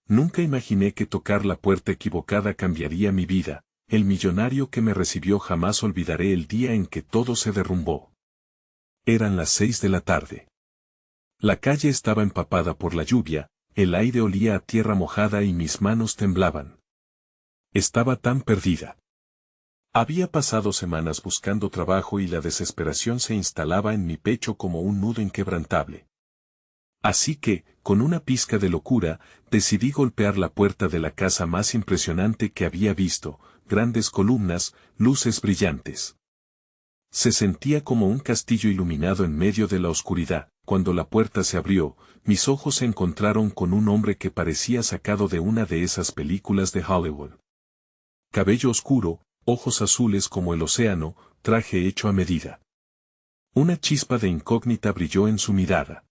Nunca imaginé que tocar la puerta equivocada cambiaría mi vida. El millonario que me recibió jamás olvidaré el día en que todo se derrumbó. Eran las 6 de la tarde. La calle estaba empapada por la lluvia, el aire olía a tierra mojada y mis manos temblaban. Estaba tan perdida. Había pasado semanas buscando trabajo y la desesperación se instalaba en mi pecho como un nudo inquebrantable. Así que, con una pizca de locura, decidí golpear la puerta de la casa más impresionante que había visto, grandes columnas, luces brillantes. Se sentía como un castillo iluminado en medio de la oscuridad. Cuando la puerta se abrió, mis ojos se encontraron con un hombre que parecía sacado de una de esas películas de Hollywood. Cabello oscuro, ojos azules como el océano, traje hecho a medida. Una chispa de incógnita brilló en su mirada.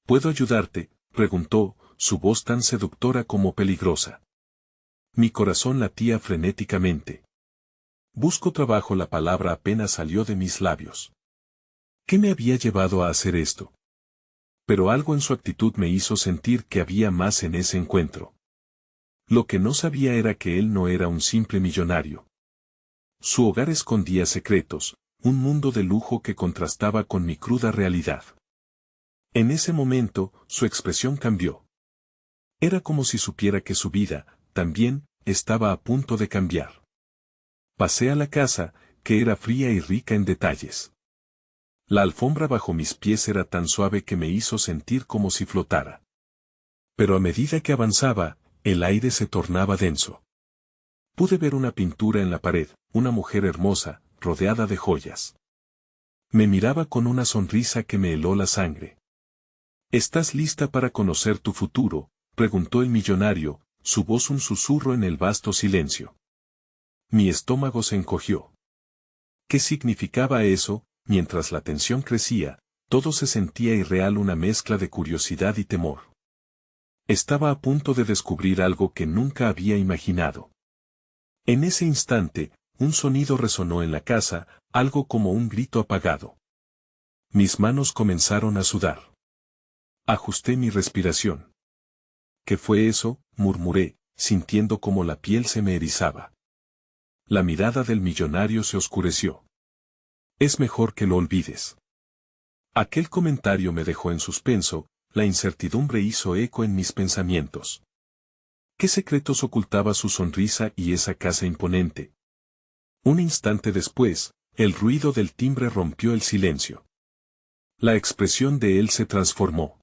¿Puedo ayudarte?, preguntó, su voz tan seductora como peligrosa. Mi corazón latía frenéticamente. Busco trabajo, la palabra apenas salió de mis labios. ¿Qué me había llevado a hacer esto? Pero algo en su actitud me hizo sentir que había más en ese encuentro. Lo que no sabía era que él no era un simple millonario. Su hogar escondía secretos, un mundo de lujo que contrastaba con mi cruda realidad. En ese momento, su expresión cambió. Era como si supiera que su vida, también, estaba a punto de cambiar. Pasé a la casa, que era fría y rica en detalles. La alfombra bajo mis pies era tan suave que me hizo sentir como si flotara. Pero a medida que avanzaba, el aire se tornaba denso. Pude ver una pintura en la pared, una mujer hermosa, rodeada de joyas. Me miraba con una sonrisa que me heló la sangre. ¿Estás lista para conocer tu futuro?, preguntó el millonario, su voz un susurro en el vasto silencio. Mi estómago se encogió. ¿Qué significaba eso? Mientras la tensión crecía, todo se sentía irreal, una mezcla de curiosidad y temor. Estaba a punto de descubrir algo que nunca había imaginado. En ese instante, un sonido resonó en la casa, algo como un grito apagado. Mis manos comenzaron a sudar. Ajusté mi respiración. ¿Qué fue eso?, murmuré, sintiendo como la piel se me erizaba. La mirada del millonario se oscureció. Es mejor que lo olvides. Aquel comentario me dejó en suspenso, la incertidumbre hizo eco en mis pensamientos. ¿Qué secretos ocultaba su sonrisa y esa casa imponente? Un instante después, el ruido del timbre rompió el silencio. La expresión de él se transformó.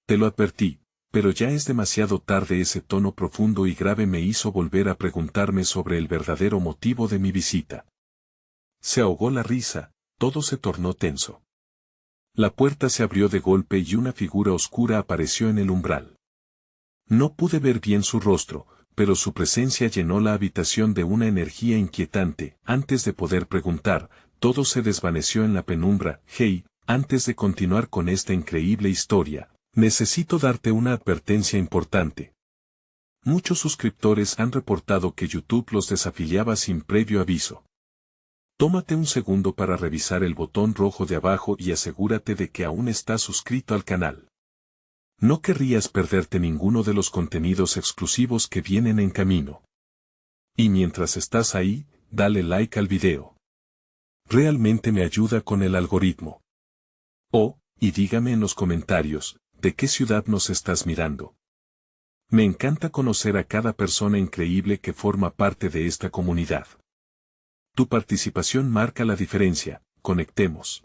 Te lo advertí, pero ya es demasiado tarde. Ese tono profundo y grave me hizo volver a preguntarme sobre el verdadero motivo de mi visita. Se ahogó la risa, todo se tornó tenso. La puerta se abrió de golpe y una figura oscura apareció en el umbral. No pude ver bien su rostro, pero su presencia llenó la habitación de una energía inquietante. Antes de poder preguntar, todo se desvaneció en la penumbra. Hey, antes de continuar con esta increíble historia, necesito darte una advertencia importante. Muchos suscriptores han reportado que YouTube los desafiliaba sin previo aviso. Tómate un segundo para revisar el botón rojo de abajo y asegúrate de que aún estás suscrito al canal. No querrías perderte ninguno de los contenidos exclusivos que vienen en camino. Y mientras estás ahí, dale like al video. Realmente me ayuda con el algoritmo. Oh, y dígame en los comentarios, ¿de qué ciudad nos estás mirando? Me encanta conocer a cada persona increíble que forma parte de esta comunidad. Tu participación marca la diferencia. Conectemos.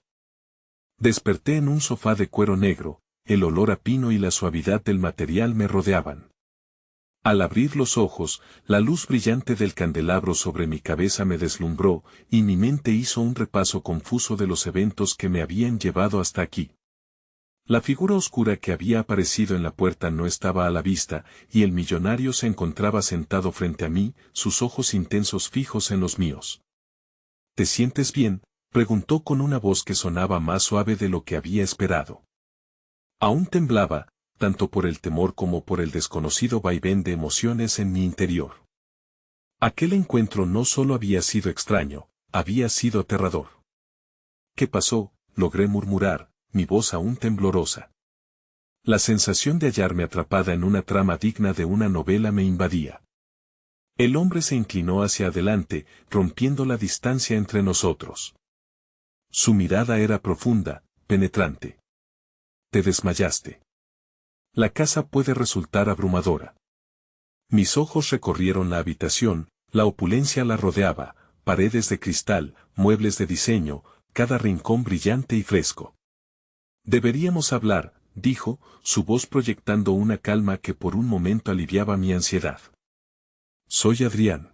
Desperté en un sofá de cuero negro, el olor a pino y la suavidad del material me rodeaban. Al abrir los ojos, la luz brillante del candelabro sobre mi cabeza me deslumbró, y mi mente hizo un repaso confuso de los eventos que me habían llevado hasta aquí. La figura oscura que había aparecido en la puerta no estaba a la vista, y el millonario se encontraba sentado frente a mí, sus ojos intensos fijos en los míos. ¿Te sientes bien?, preguntó con una voz que sonaba más suave de lo que había esperado. Aún temblaba, tanto por el temor como por el desconocido vaivén de emociones en mi interior. Aquel encuentro no solo había sido extraño, había sido aterrador. ¿Qué pasó?, logré murmurar, mi voz aún temblorosa. La sensación de hallarme atrapada en una trama digna de una novela me invadía. El hombre se inclinó hacia adelante, rompiendo la distancia entre nosotros. Su mirada era profunda, penetrante. Te desmayaste. La casa puede resultar abrumadora. Mis ojos recorrieron la habitación, la opulencia la rodeaba, paredes de cristal, muebles de diseño, cada rincón brillante y fresco. Deberíamos hablar, dijo, su voz proyectando una calma que por un momento aliviaba mi ansiedad. Soy Adrián.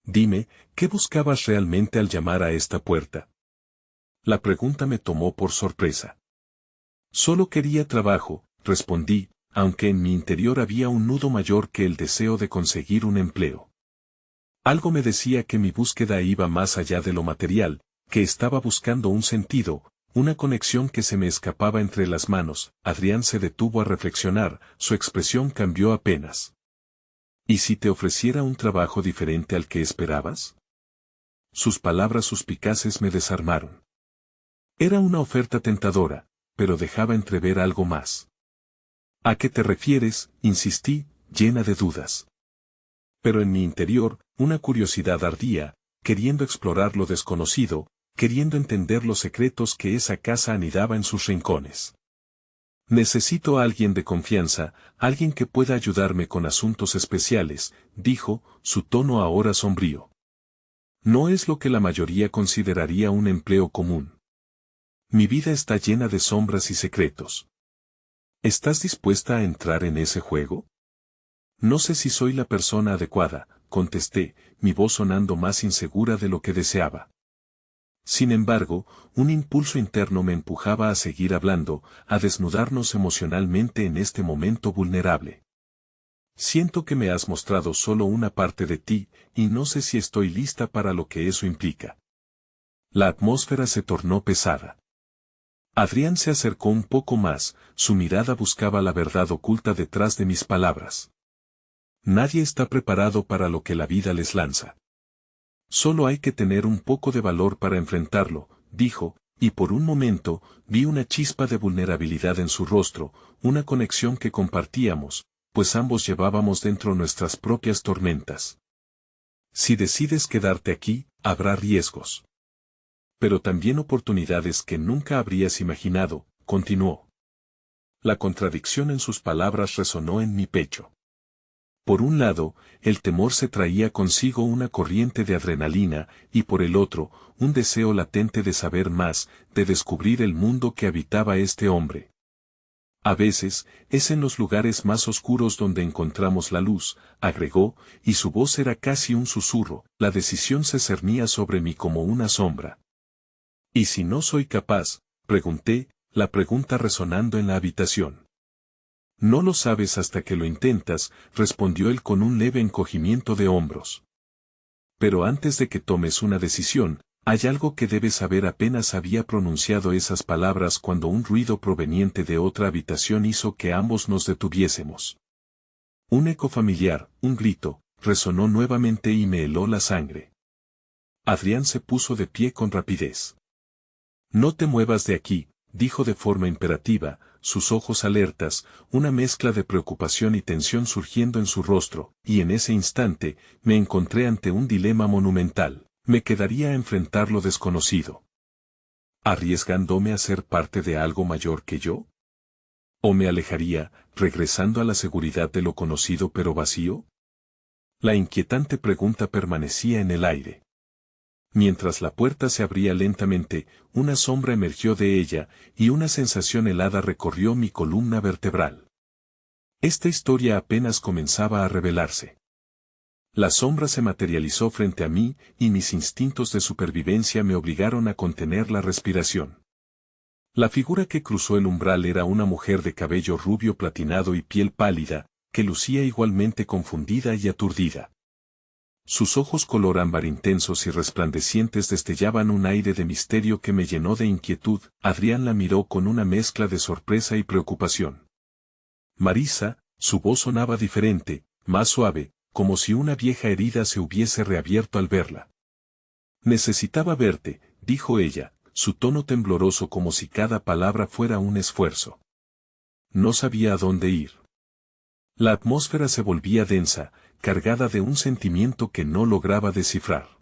Dime, ¿qué buscabas realmente al llamar a esta puerta? La pregunta me tomó por sorpresa. Solo quería trabajo, respondí, aunque en mi interior había un nudo mayor que el deseo de conseguir un empleo. Algo me decía que mi búsqueda iba más allá de lo material, que estaba buscando un sentido, una conexión que se me escapaba entre las manos. Adrián se detuvo a reflexionar, su expresión cambió apenas. ¿Y si te ofreciera un trabajo diferente al que esperabas? Sus palabras suspicaces me desarmaron. Era una oferta tentadora, pero dejaba entrever algo más. ¿A qué te refieres?, insistí, llena de dudas. Pero en mi interior, una curiosidad ardía, queriendo explorar lo desconocido, queriendo entender los secretos que esa casa anidaba en sus rincones. Necesito a alguien de confianza, alguien que pueda ayudarme con asuntos especiales, dijo, su tono ahora sombrío. No es lo que la mayoría consideraría un empleo común. Mi vida está llena de sombras y secretos. ¿Estás dispuesta a entrar en ese juego? No sé si soy la persona adecuada, contesté, mi voz sonando más insegura de lo que deseaba. Sin embargo, un impulso interno me empujaba a seguir hablando, a desnudarnos emocionalmente en este momento vulnerable. Siento que me has mostrado solo una parte de ti, y no sé si estoy lista para lo que eso implica. La atmósfera se tornó pesada. Adrián se acercó un poco más, su mirada buscaba la verdad oculta detrás de mis palabras. Nadie está preparado para lo que la vida les lanza. Solo hay que tener un poco de valor para enfrentarlo, dijo, y por un momento, vi una chispa de vulnerabilidad en su rostro, una conexión que compartíamos, pues ambos llevábamos dentro nuestras propias tormentas. Si decides quedarte aquí, habrá riesgos. Pero también oportunidades que nunca habrías imaginado, continuó. La contradicción en sus palabras resonó en mi pecho. Por un lado, el temor se traía consigo una corriente de adrenalina, y por el otro, un deseo latente de saber más, de descubrir el mundo que habitaba este hombre. A veces, es en los lugares más oscuros donde encontramos la luz, agregó, y su voz era casi un susurro, la decisión se cernía sobre mí como una sombra. ¿Y si no soy capaz?, pregunté, la pregunta resonando en la habitación. No lo sabes hasta que lo intentas, respondió él con un leve encogimiento de hombros. Pero antes de que tomes una decisión, hay algo que debes saber. Apenas había pronunciado esas palabras cuando un ruido proveniente de otra habitación hizo que ambos nos detuviésemos. Un eco familiar, un grito, resonó nuevamente y me heló la sangre. Adrián se puso de pie con rapidez. No te muevas de aquí, dijo de forma imperativa, sus ojos alertas, una mezcla de preocupación y tensión surgiendo en su rostro, y en ese instante, me encontré ante un dilema monumental. ¿Me quedaría a enfrentar lo desconocido, arriesgándome a ser parte de algo mayor que yo? ¿O me alejaría, regresando a la seguridad de lo conocido pero vacío? La inquietante pregunta permanecía en el aire. Mientras la puerta se abría lentamente, una sombra emergió de ella, y una sensación helada recorrió mi columna vertebral. Esta historia apenas comenzaba a revelarse. La sombra se materializó frente a mí, y mis instintos de supervivencia me obligaron a contener la respiración. La figura que cruzó el umbral era una mujer de cabello rubio platinado y piel pálida, que lucía igualmente confundida y aturdida. Sus ojos color ámbar intensos y resplandecientes destellaban un aire de misterio que me llenó de inquietud. Adrián la miró con una mezcla de sorpresa y preocupación. Marisa, su voz sonaba diferente, más suave, como si una vieja herida se hubiese reabierto al verla. Necesitaba verte, dijo ella, su tono tembloroso como si cada palabra fuera un esfuerzo. No sabía a dónde ir. La atmósfera se volvía densa, cargada de un sentimiento que no lograba descifrar.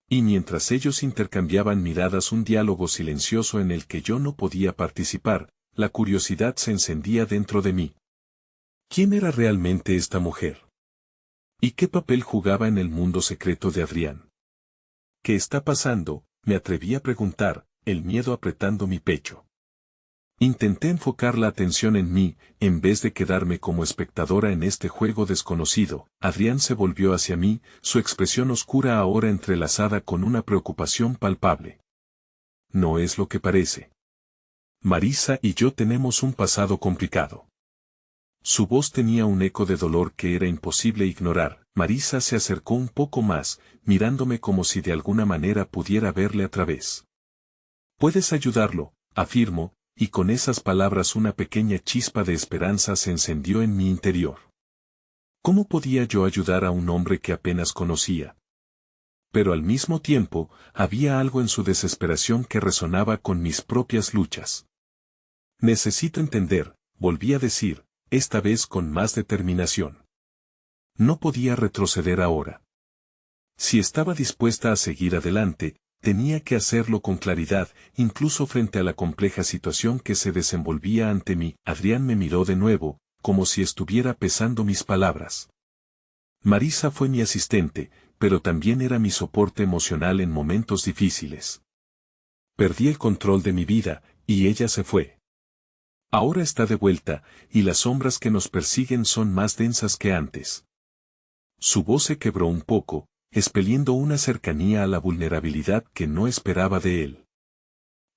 Y mientras ellos intercambiaban miradas, un diálogo silencioso en el que yo no podía participar, la curiosidad se encendía dentro de mí. ¿Quién era realmente esta mujer? ¿Y qué papel jugaba en el mundo secreto de Adrián? ¿Qué está pasando?, me atreví a preguntar, el miedo apretando mi pecho. Intenté enfocar la atención en mí, en vez de quedarme como espectadora en este juego desconocido. Adrián se volvió hacia mí, su expresión oscura ahora entrelazada con una preocupación palpable. No es lo que parece. Marisa y yo tenemos un pasado complicado. Su voz tenía un eco de dolor que era imposible ignorar. Marisa se acercó un poco más, mirándome como si de alguna manera pudiera verle a través. «Puedes ayudarlo», afirmó, y con esas palabras una pequeña chispa de esperanza se encendió en mi interior. ¿Cómo podía yo ayudar a un hombre que apenas conocía? Pero al mismo tiempo, había algo en su desesperación que resonaba con mis propias luchas. «Necesito entender», volví a decir, esta vez con más determinación. No podía retroceder ahora. Si estaba dispuesta a seguir adelante, tenía que hacerlo con claridad, incluso frente a la compleja situación que se desenvolvía ante mí. Adrián me miró de nuevo, como si estuviera pesando mis palabras. Marisa fue mi asistente, pero también era mi soporte emocional en momentos difíciles. Perdí el control de mi vida, y ella se fue. Ahora está de vuelta, y las sombras que nos persiguen son más densas que antes. Su voz se quebró un poco, expeliendo una cercanía a la vulnerabilidad que no esperaba de él.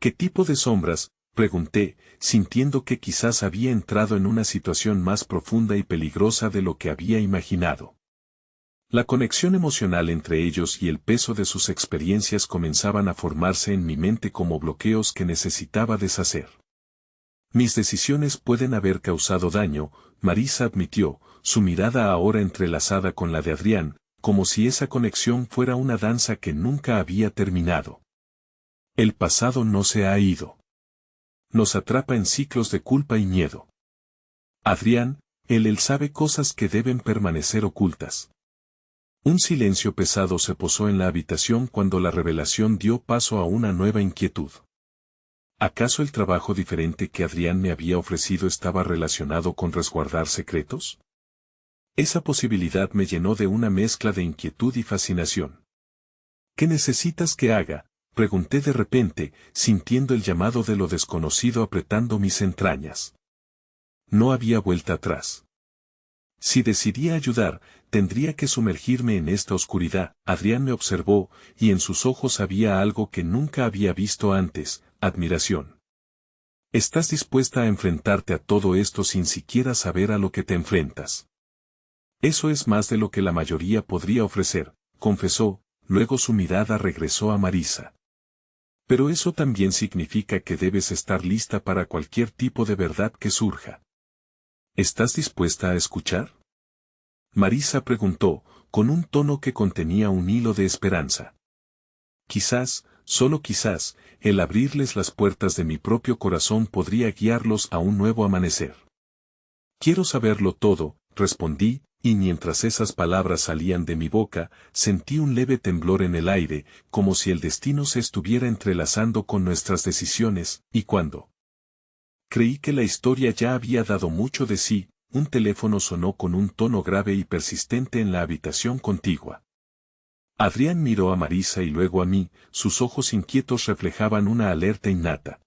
¿Qué tipo de sombras?, pregunté, sintiendo que quizás había entrado en una situación más profunda y peligrosa de lo que había imaginado. La conexión emocional entre ellos y el peso de sus experiencias comenzaban a formarse en mi mente como bloqueos que necesitaba deshacer. Mis decisiones pueden haber causado daño, Marisa admitió, su mirada ahora entrelazada con la de Adrián, como si esa conexión fuera una danza que nunca había terminado. El pasado no se ha ido. Nos atrapa en ciclos de culpa y miedo. Adrián, él sabe cosas que deben permanecer ocultas. Un silencio pesado se posó en la habitación cuando la revelación dio paso a una nueva inquietud. ¿Acaso el trabajo diferente que Adrián me había ofrecido estaba relacionado con resguardar secretos? Esa posibilidad me llenó de una mezcla de inquietud y fascinación. ¿Qué necesitas que haga?, pregunté de repente, sintiendo el llamado de lo desconocido apretando mis entrañas. No había vuelta atrás. Si decidía ayudar, tendría que sumergirme en esta oscuridad. Adrián me observó, y en sus ojos había algo que nunca había visto antes: admiración. ¿Estás dispuesta a enfrentarte a todo esto sin siquiera saber a lo que te enfrentas? Eso es más de lo que la mayoría podría ofrecer, confesó, luego su mirada regresó a Marisa. Pero eso también significa que debes estar lista para cualquier tipo de verdad que surja. ¿Estás dispuesta a escuchar?, Marisa preguntó, con un tono que contenía un hilo de esperanza. Quizás, solo quizás, el abrirles las puertas de mi propio corazón podría guiarlos a un nuevo amanecer. Quiero saberlo todo, respondí, y mientras esas palabras salían de mi boca, sentí un leve temblor en el aire, como si el destino se estuviera entrelazando con nuestras decisiones. Y cuando creí que la historia ya había dado mucho de sí, un teléfono sonó con un tono grave y persistente en la habitación contigua. Adrián miró a Marisa y luego a mí, sus ojos inquietos reflejaban una alerta innata.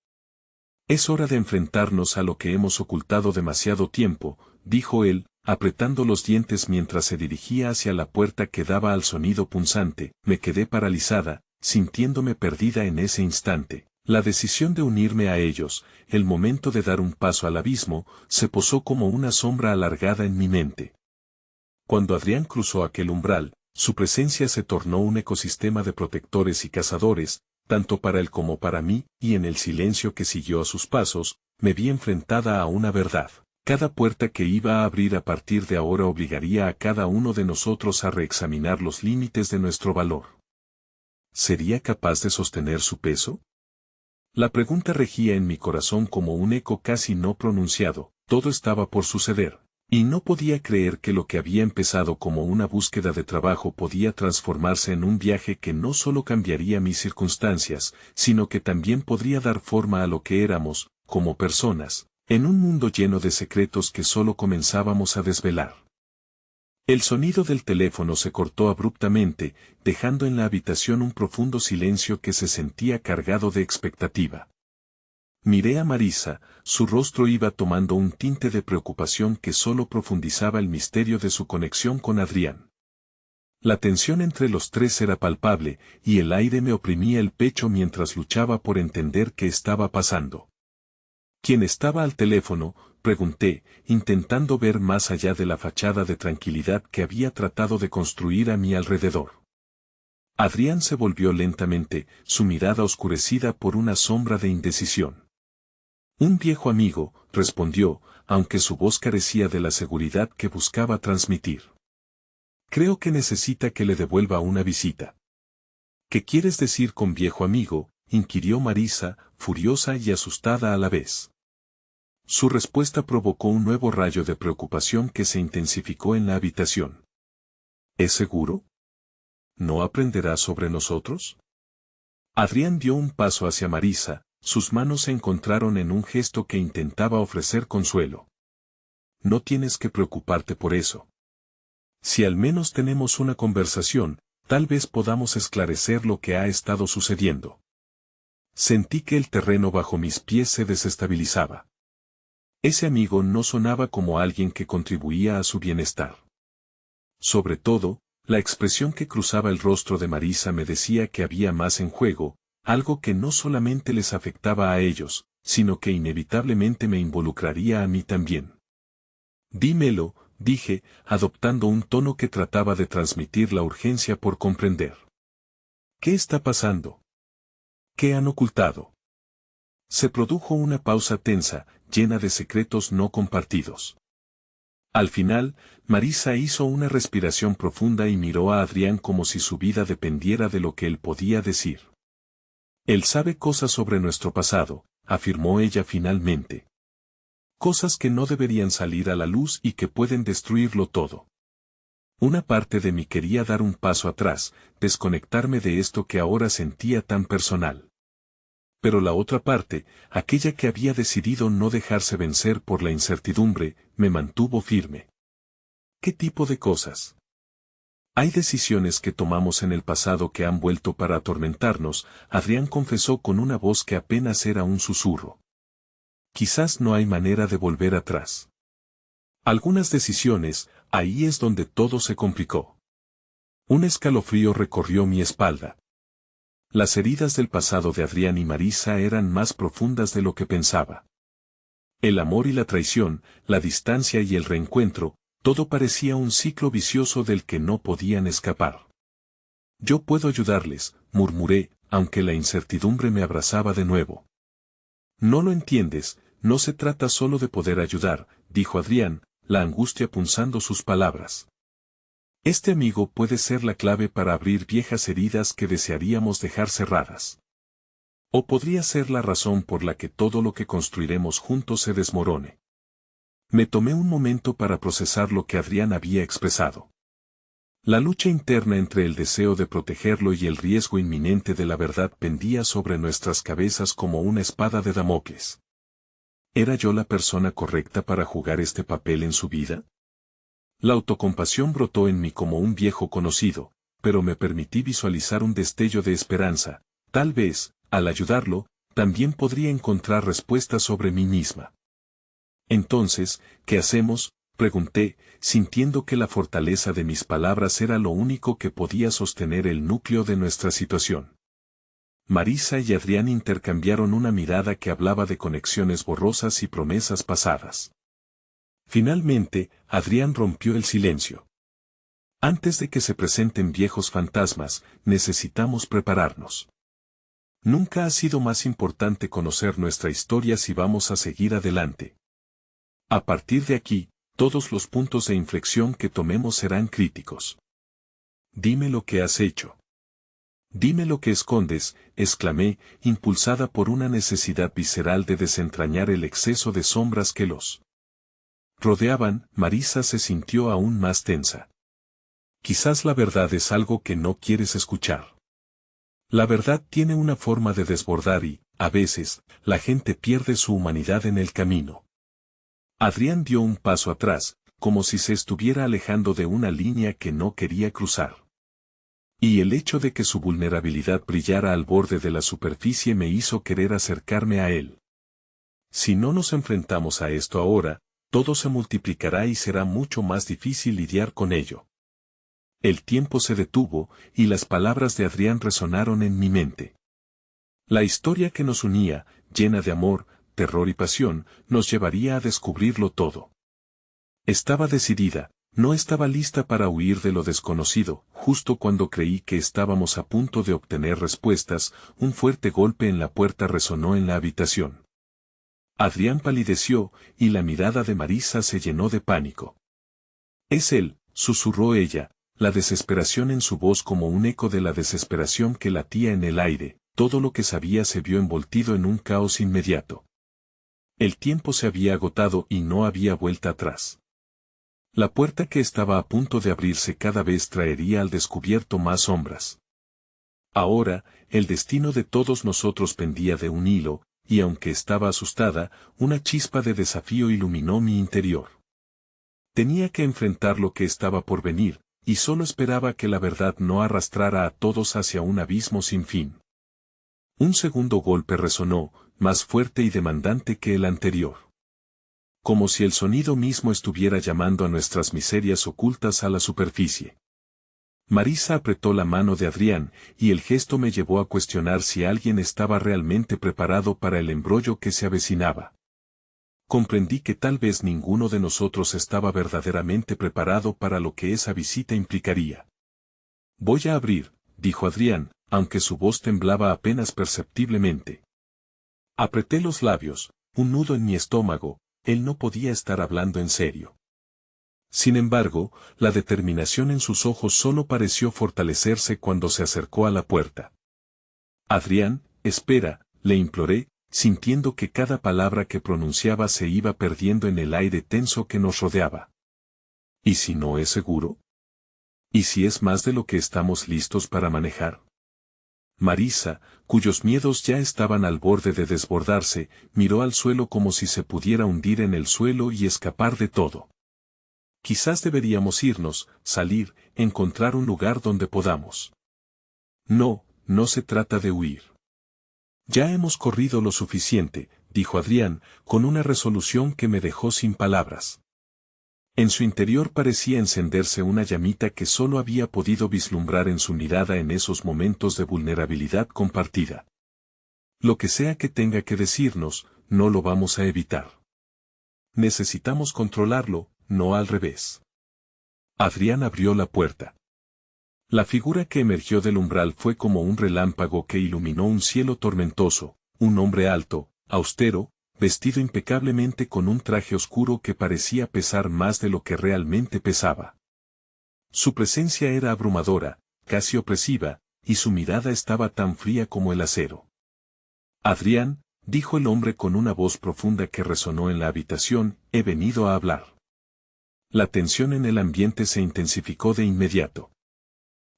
«Es hora de enfrentarnos a lo que hemos ocultado demasiado tiempo», dijo él, apretando los dientes mientras se dirigía hacia la puerta que daba al sonido punzante. Me quedé paralizada, sintiéndome perdida en ese instante. La decisión de unirme a ellos, el momento de dar un paso al abismo, se posó como una sombra alargada en mi mente. Cuando Adrián cruzó aquel umbral, su presencia se tornó un ecosistema de protectores y cazadores, tanto para él como para mí, y en el silencio que siguió a sus pasos, me vi enfrentada a una verdad. Cada puerta que iba a abrir a partir de ahora obligaría a cada uno de nosotros a reexaminar los límites de nuestro valor. ¿Sería capaz de sostener su peso? La pregunta regía en mi corazón como un eco casi no pronunciado, todo estaba por suceder, y no podía creer que lo que había empezado como una búsqueda de trabajo podía transformarse en un viaje que no solo cambiaría mis circunstancias, sino que también podría dar forma a lo que éramos, como personas, en un mundo lleno de secretos que solo comenzábamos a desvelar. El sonido del teléfono se cortó abruptamente, dejando en la habitación un profundo silencio que se sentía cargado de expectativa. Miré a Marisa, su rostro iba tomando un tinte de preocupación que solo profundizaba el misterio de su conexión con Adrián. La tensión entre los tres era palpable, y el aire me oprimía el pecho mientras luchaba por entender qué estaba pasando. ¿Quién estaba al teléfono?, pregunté, intentando ver más allá de la fachada de tranquilidad que había tratado de construir a mi alrededor. Adrián se volvió lentamente, su mirada oscurecida por una sombra de indecisión. Un viejo amigo, respondió, aunque su voz carecía de la seguridad que buscaba transmitir. Creo que necesita que le devuelva una visita. ¿Qué quieres decir con viejo amigo?, inquirió Marisa, furiosa y asustada a la vez. Su respuesta provocó un nuevo rayo de preocupación que se intensificó en la habitación. ¿Es seguro? ¿No aprenderá sobre nosotros? Adrián dio un paso hacia Marisa, sus manos se encontraron en un gesto que intentaba ofrecer consuelo. No tienes que preocuparte por eso. Si al menos tenemos una conversación, tal vez podamos esclarecer lo que ha estado sucediendo. Sentí que el terreno bajo mis pies se desestabilizaba. Ese amigo no sonaba como alguien que contribuía a su bienestar. Sobre todo, la expresión que cruzaba el rostro de Marisa me decía que había más en juego, algo que no solamente les afectaba a ellos, sino que inevitablemente me involucraría a mí también. Dímelo, dije, adoptando un tono que trataba de transmitir la urgencia por comprender. ¿Qué está pasando? ¿Qué han ocultado? Se produjo una pausa tensa, llena de secretos no compartidos. Al final, Marisa hizo una respiración profunda y miró a Adrián como si su vida dependiera de lo que él podía decir. Él sabe cosas sobre nuestro pasado, afirmó ella finalmente. Cosas que no deberían salir a la luz y que pueden destruirlo todo. Una parte de mí quería dar un paso atrás, desconectarme de esto que ahora sentía tan personal. Pero la otra parte, aquella que había decidido no dejarse vencer por la incertidumbre, me mantuvo firme. ¿Qué tipo de cosas? Hay decisiones que tomamos en el pasado que han vuelto para atormentarnos, Adrián confesó con una voz que apenas era un susurro. Quizás no hay manera de volver atrás. Algunas decisiones, ahí es donde todo se complicó. Un escalofrío recorrió mi espalda. Las heridas del pasado de Adrián y Marisa eran más profundas de lo que pensaba. El amor y la traición, la distancia y el reencuentro, todo parecía un ciclo vicioso del que no podían escapar. Yo puedo ayudarles, murmuré, aunque la incertidumbre me abrazaba de nuevo. No lo entiendes, no se trata solo de poder ayudar, dijo Adrián, la angustia punzando sus palabras. Este amigo puede ser la clave para abrir viejas heridas que desearíamos dejar cerradas. O podría ser la razón por la que todo lo que construiremos juntos se desmorone. Me tomé un momento para procesar lo que Adrián había expresado. La lucha interna entre el deseo de protegerlo y el riesgo inminente de la verdad pendía sobre nuestras cabezas como una espada de Damocles. ¿Era yo la persona correcta para jugar este papel en su vida? La autocompasión brotó en mí como un viejo conocido, pero me permití visualizar un destello de esperanza. Tal vez, al ayudarlo, también podría encontrar respuestas sobre mí misma. Entonces, ¿qué hacemos?, pregunté, sintiendo que la fortaleza de mis palabras era lo único que podía sostener el núcleo de nuestra situación. Marisa y Adrián intercambiaron una mirada que hablaba de conexiones borrosas y promesas pasadas. Finalmente, Adrián rompió el silencio. Antes de que se presenten viejos fantasmas, necesitamos prepararnos. Nunca ha sido más importante conocer nuestra historia si vamos a seguir adelante. A partir de aquí, todos los puntos de inflexión que tomemos serán críticos. Dime lo que has hecho. Dime lo que escondes, exclamé, impulsada por una necesidad visceral de desentrañar el exceso de sombras que los rodeaban. Marisa se sintió aún más tensa. Quizás la verdad es algo que no quieres escuchar. La verdad tiene una forma de desbordar y, a veces, la gente pierde su humanidad en el camino. Adrián dio un paso atrás, como si se estuviera alejando de una línea que no quería cruzar. Y el hecho de que su vulnerabilidad brillara al borde de la superficie me hizo querer acercarme a él. Si no nos enfrentamos a esto ahora, todo se multiplicará y será mucho más difícil lidiar con ello. El tiempo se detuvo, y las palabras de Adrián resonaron en mi mente. La historia que nos unía, llena de amor, terror y pasión, nos llevaría a descubrirlo todo. Estaba decidida. No estaba lista para huir de lo desconocido. Justo cuando creí que estábamos a punto de obtener respuestas, un fuerte golpe en la puerta resonó en la habitación. Adrián palideció, y la mirada de Marisa se llenó de pánico. «Es él», susurró ella, la desesperación en su voz como un eco de la desesperación que latía en el aire. Todo lo que sabía se vio envoltido en un caos inmediato. El tiempo se había agotado y no había vuelta atrás. La puerta que estaba a punto de abrirse cada vez traería al descubierto más sombras. Ahora, el destino de todos nosotros pendía de un hilo, y aunque estaba asustada, una chispa de desafío iluminó mi interior. Tenía que enfrentar lo que estaba por venir, y solo esperaba que la verdad no arrastrara a todos hacia un abismo sin fin. Un segundo golpe resonó, más fuerte y demandante que el anterior. Como si el sonido mismo estuviera llamando a nuestras miserias ocultas a la superficie. Marisa apretó la mano de Adrián, y el gesto me llevó a cuestionar si alguien estaba realmente preparado para el embrollo que se avecinaba. Comprendí que tal vez ninguno de nosotros estaba verdaderamente preparado para lo que esa visita implicaría. «Voy a abrir», dijo Adrián, aunque su voz temblaba apenas perceptiblemente. Apreté los labios, un nudo en mi estómago. Él no podía estar hablando en serio. Sin embargo, la determinación en sus ojos solo pareció fortalecerse cuando se acercó a la puerta. «Adrián, espera», le imploré, sintiendo que cada palabra que pronunciaba se iba perdiendo en el aire tenso que nos rodeaba. ¿Y si no es seguro? ¿Y si es más de lo que estamos listos para manejar? Marisa, cuyos miedos ya estaban al borde de desbordarse, miró al suelo como si se pudiera hundir en el suelo y escapar de todo. «Quizás deberíamos irnos, salir, encontrar un lugar donde podamos». «No, no se trata de huir. Ya hemos corrido lo suficiente», dijo Adrián, con una resolución que me dejó sin palabras. En su interior parecía encenderse una llamita que solo había podido vislumbrar en su mirada en esos momentos de vulnerabilidad compartida. «Lo que sea que tenga que decirnos, no lo vamos a evitar. Necesitamos controlarlo, no al revés». Adrián abrió la puerta. La figura que emergió del umbral fue como un relámpago que iluminó un cielo tormentoso, un hombre alto, austero, vestido impecablemente con un traje oscuro que parecía pesar más de lo que realmente pesaba. Su presencia era abrumadora, casi opresiva, y su mirada estaba tan fría como el acero. «Adrián», dijo el hombre con una voz profunda que resonó en la habitación, «he venido a hablar». La tensión en el ambiente se intensificó de inmediato.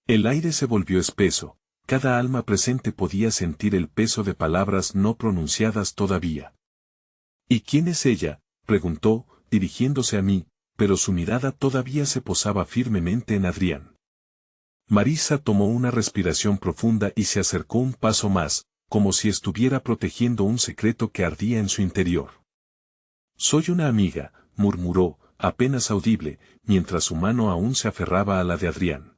El aire se volvió espeso, cada alma presente podía sentir el peso de palabras no pronunciadas todavía. «¿Y quién es ella?», preguntó, dirigiéndose a mí, pero su mirada todavía se posaba firmemente en Adrián. Marisa tomó una respiración profunda y se acercó un paso más, como si estuviera protegiendo un secreto que ardía en su interior. «Soy una amiga», murmuró, apenas audible, mientras su mano aún se aferraba a la de Adrián.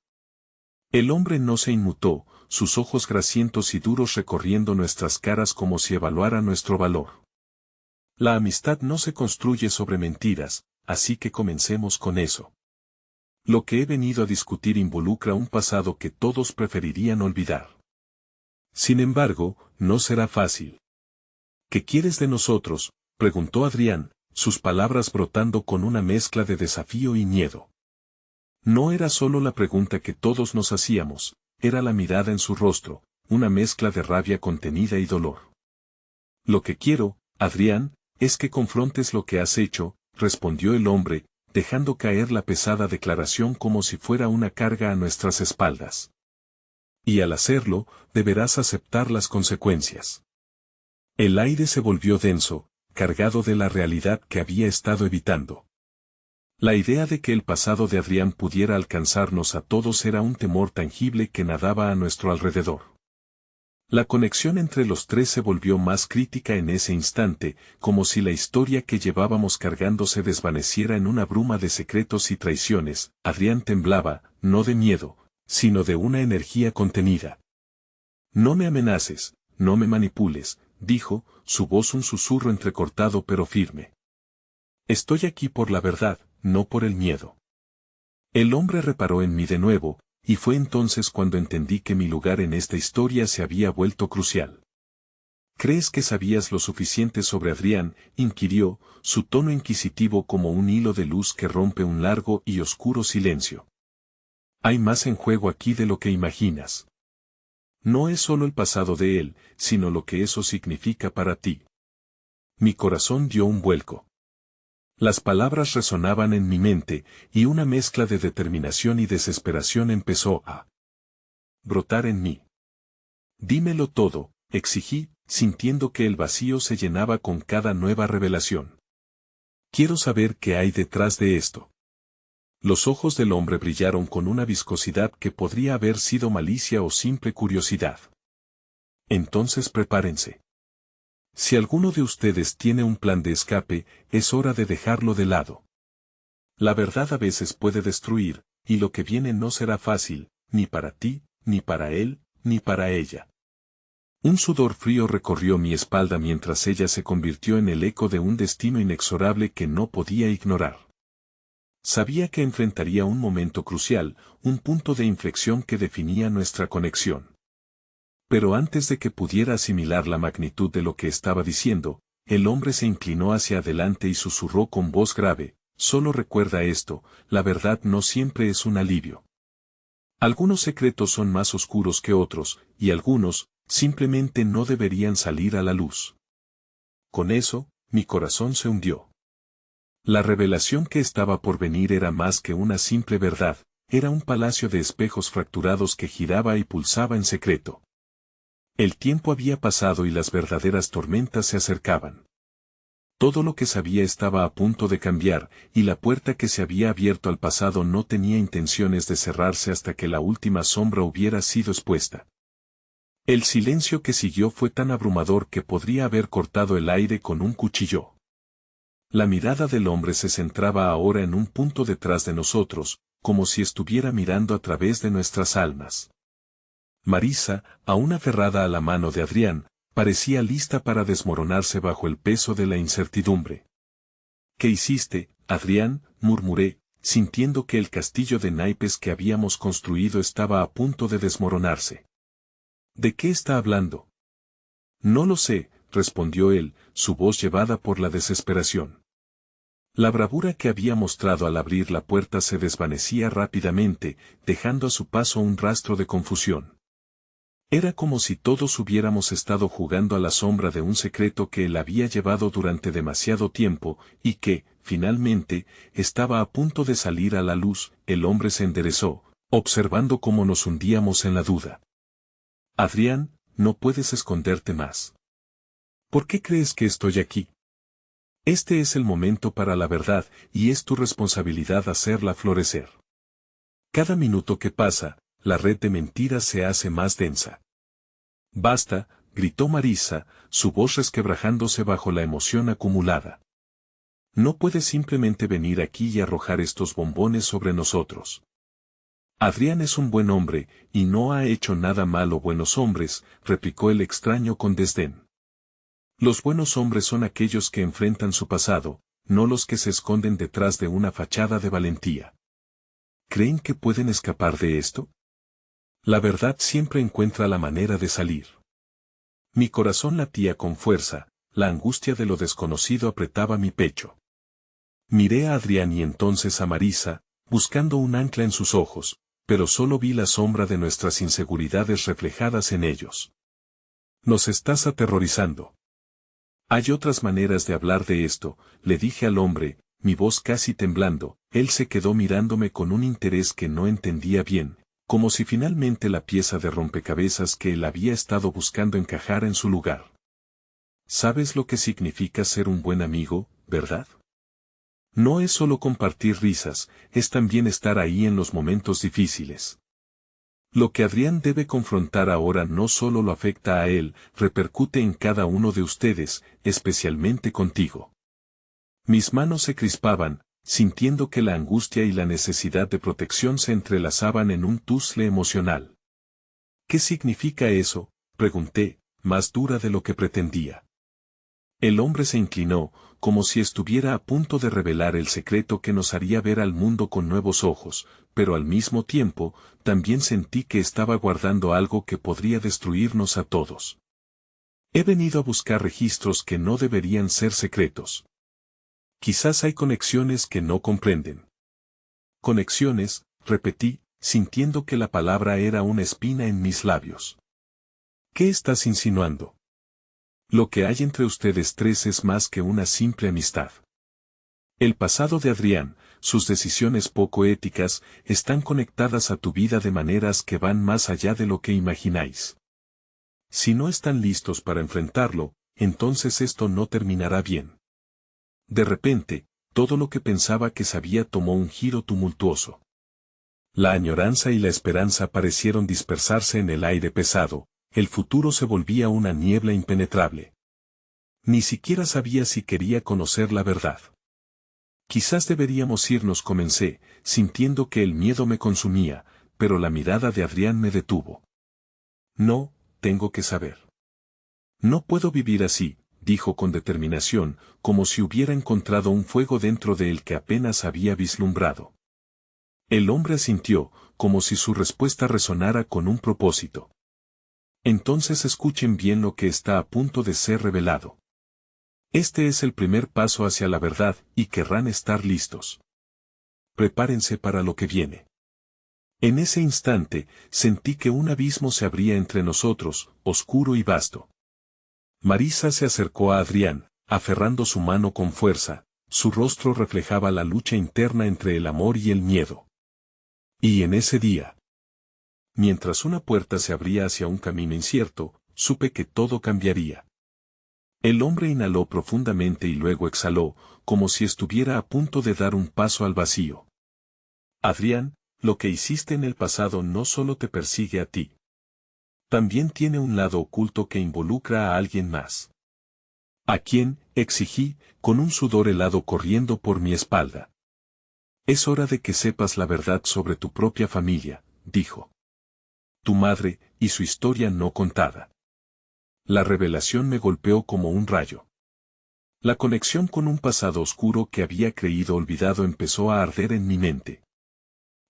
El hombre no se inmutó, sus ojos grasientos y duros recorriendo nuestras caras como si evaluara nuestro valor. «La amistad no se construye sobre mentiras, así que comencemos con eso. Lo que he venido a discutir involucra un pasado que todos preferirían olvidar. Sin embargo, no será fácil». «¿Qué quieres de nosotros?», preguntó Adrián, sus palabras brotando con una mezcla de desafío y miedo. No era solo la pregunta que todos nos hacíamos, era la mirada en su rostro, una mezcla de rabia contenida y dolor. Lo que quiero, Adrián, es que confrontes lo que has hecho, respondió el hombre, dejando caer la pesada declaración como si fuera una carga a nuestras espaldas. Y al hacerlo, deberás aceptar las consecuencias. El aire se volvió denso, cargado de la realidad que había estado evitando. La idea de que el pasado de Adrián pudiera alcanzarnos a todos era un temor tangible que nadaba a nuestro alrededor. La conexión entre los tres se volvió más crítica en ese instante, como si la historia que llevábamos cargando se desvaneciera en una bruma de secretos y traiciones. Adrián temblaba, no de miedo, sino de una energía contenida. No me amenaces, no me manipules, dijo, su voz un susurro entrecortado pero firme. Estoy aquí por la verdad, no por el miedo. El hombre reparó en mí de nuevo, y fue entonces cuando entendí que mi lugar en esta historia se había vuelto crucial. ¿Crees que sabías lo suficiente sobre Adrián?, inquirió, su tono inquisitivo como un hilo de luz que rompe un largo y oscuro silencio. Hay más en juego aquí de lo que imaginas. No es solo el pasado de él, sino lo que eso significa para ti. Mi corazón dio un vuelco. Las palabras resonaban en mi mente, y una mezcla de determinación y desesperación empezó a brotar en mí. Dímelo todo, exigí, sintiendo que el vacío se llenaba con cada nueva revelación. Quiero saber qué hay detrás de esto. Los ojos del hombre brillaron con una viscosidad que podría haber sido malicia o simple curiosidad. Entonces prepárense. Si alguno de ustedes tiene un plan de escape, es hora de dejarlo de lado. La verdad a veces puede destruir, y lo que viene no será fácil, ni para ti, ni para él, ni para ella. Un sudor frío recorrió mi espalda mientras ella se convirtió en el eco de un destino inexorable que no podía ignorar. Sabía que enfrentaría un momento crucial, un punto de inflexión que definía nuestra conexión. Pero antes de que pudiera asimilar la magnitud de lo que estaba diciendo, el hombre se inclinó hacia adelante y susurró con voz grave, solo recuerda esto, la verdad no siempre es un alivio. Algunos secretos son más oscuros que otros, y algunos, simplemente no deberían salir a la luz. Con eso, mi corazón se hundió. La revelación que estaba por venir era más que una simple verdad, era un palacio de espejos fracturados que giraba y pulsaba en secreto. El tiempo había pasado y las verdaderas tormentas se acercaban. Todo lo que sabía estaba a punto de cambiar, y la puerta que se había abierto al pasado no tenía intenciones de cerrarse hasta que la última sombra hubiera sido expuesta. El silencio que siguió fue tan abrumador que podría haber cortado el aire con un cuchillo. La mirada del hombre se centraba ahora en un punto detrás de nosotros, como si estuviera mirando a través de nuestras almas. Marisa, aún aferrada a la mano de Adrián, parecía lista para desmoronarse bajo el peso de la incertidumbre. ¿Qué hiciste, Adrián?, murmuré, sintiendo que el castillo de naipes que habíamos construido estaba a punto de desmoronarse. ¿De qué está hablando? No lo sé, respondió él, su voz llevada por la desesperación. La bravura que había mostrado al abrir la puerta se desvanecía rápidamente, dejando a su paso un rastro de confusión. Era como si todos hubiéramos estado jugando a la sombra de un secreto que él había llevado durante demasiado tiempo, y que, finalmente, estaba a punto de salir a la luz. El hombre se enderezó, observando cómo nos hundíamos en la duda. Adrián, no puedes esconderte más. ¿Por qué crees que estoy aquí? Este es el momento para la verdad, y es tu responsabilidad hacerla florecer. Cada minuto que pasa, la red de mentiras se hace más densa. Basta, gritó Marisa, su voz resquebrajándose bajo la emoción acumulada. No puedes simplemente venir aquí y arrojar estos bombones sobre nosotros. Adrián es un buen hombre, y no ha hecho nada malo. Buenos hombres, replicó el extraño con desdén. Los buenos hombres son aquellos que enfrentan su pasado, no los que se esconden detrás de una fachada de valentía. ¿Creen que pueden escapar de esto? La verdad siempre encuentra la manera de salir. Mi corazón latía con fuerza, la angustia de lo desconocido apretaba mi pecho. Miré a Adrián y entonces a Marisa, buscando un ancla en sus ojos, pero solo vi la sombra de nuestras inseguridades reflejadas en ellos. Nos estás aterrorizando. Hay otras maneras de hablar de esto, le dije al hombre, mi voz casi temblando. Él se quedó mirándome con un interés que no entendía bien, como si finalmente la pieza de rompecabezas que él había estado buscando encajara en su lugar. ¿Sabes lo que significa ser un buen amigo, verdad? No es solo compartir risas, es también estar ahí en los momentos difíciles. Lo que Adrián debe confrontar ahora no solo lo afecta a él, repercute en cada uno de ustedes, especialmente contigo. Mis manos se crispaban, sintiendo que la angustia y la necesidad de protección se entrelazaban en un tuzle emocional. ¿Qué significa eso?, pregunté, más dura de lo que pretendía. El hombre se inclinó, como si estuviera a punto de revelar el secreto que nos haría ver al mundo con nuevos ojos, pero al mismo tiempo, también sentí que estaba guardando algo que podría destruirnos a todos. He venido a buscar registros que no deberían ser secretos. Quizás hay conexiones que no comprenden. Conexiones, repetí, sintiendo que la palabra era una espina en mis labios. ¿Qué estás insinuando? Lo que hay entre ustedes tres es más que una simple amistad. El pasado de Adrián, sus decisiones poco éticas, están conectadas a tu vida de maneras que van más allá de lo que imagináis. Si no están listos para enfrentarlo, entonces esto no terminará bien. De repente, todo lo que pensaba que sabía tomó un giro tumultuoso. La añoranza y la esperanza parecieron dispersarse en el aire pesado, el futuro se volvía una niebla impenetrable. Ni siquiera sabía si quería conocer la verdad. Quizás deberíamos irnos, comencé, sintiendo que el miedo me consumía, pero la mirada de Adrián me detuvo. No, tengo que saber. No puedo vivir así, dijo con determinación, como si hubiera encontrado un fuego dentro de él que apenas había vislumbrado. El hombre asintió, como si su respuesta resonara con un propósito. Entonces escuchen bien lo que está a punto de ser revelado. Este es el primer paso hacia la verdad, y querrán estar listos. Prepárense para lo que viene. En ese instante, sentí que un abismo se abría entre nosotros, oscuro y vasto. Marisa se acercó a Adrián, aferrando su mano con fuerza, su rostro reflejaba la lucha interna entre el amor y el miedo. Y en ese día, mientras una puerta se abría hacia un camino incierto, supe que todo cambiaría. El hombre inhaló profundamente y luego exhaló, como si estuviera a punto de dar un paso al vacío. Adrián, lo que hiciste en el pasado no solo te persigue a ti. También tiene un lado oculto que involucra a alguien más. ¿A quién?, exigí, con un sudor helado corriendo por mi espalda. Es hora de que sepas la verdad sobre tu propia familia, dijo. Tu madre, y su historia no contada. La revelación me golpeó como un rayo. La conexión con un pasado oscuro que había creído olvidado empezó a arder en mi mente.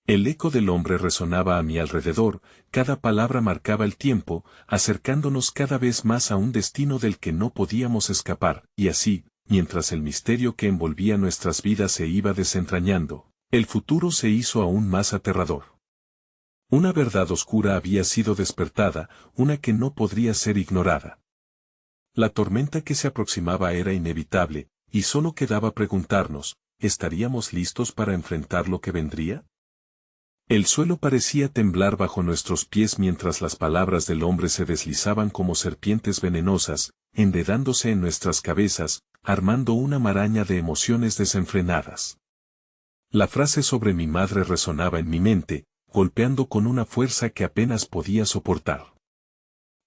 El eco del hombre resonaba a mi alrededor, cada palabra marcaba el tiempo, acercándonos cada vez más a un destino del que no podíamos escapar, y así, mientras el misterio que envolvía nuestras vidas se iba desentrañando, el futuro se hizo aún más aterrador. Una verdad oscura había sido despertada, una que no podría ser ignorada. La tormenta que se aproximaba era inevitable, y solo quedaba preguntarnos, ¿estaríamos listos para enfrentar lo que vendría? El suelo parecía temblar bajo nuestros pies mientras las palabras del hombre se deslizaban como serpientes venenosas, enredándose en nuestras cabezas, armando una maraña de emociones desenfrenadas. La frase sobre mi madre resonaba en mi mente, golpeando con una fuerza que apenas podía soportar.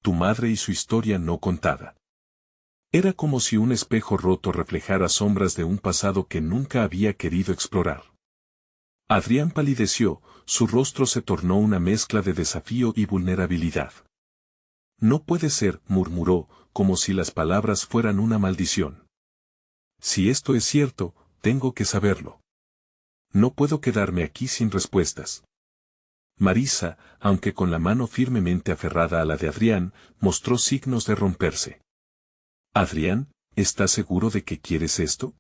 Tu madre y su historia no contada. Era como si un espejo roto reflejara sombras de un pasado que nunca había querido explorar. Adrián palideció, su rostro se tornó una mezcla de desafío y vulnerabilidad. No puede ser, murmuró, como si las palabras fueran una maldición. Si esto es cierto, tengo que saberlo. No puedo quedarme aquí sin respuestas. Marisa, aunque con la mano firmemente aferrada a la de Adrián, mostró signos de romperse. Adrián, ¿estás seguro de que quieres esto?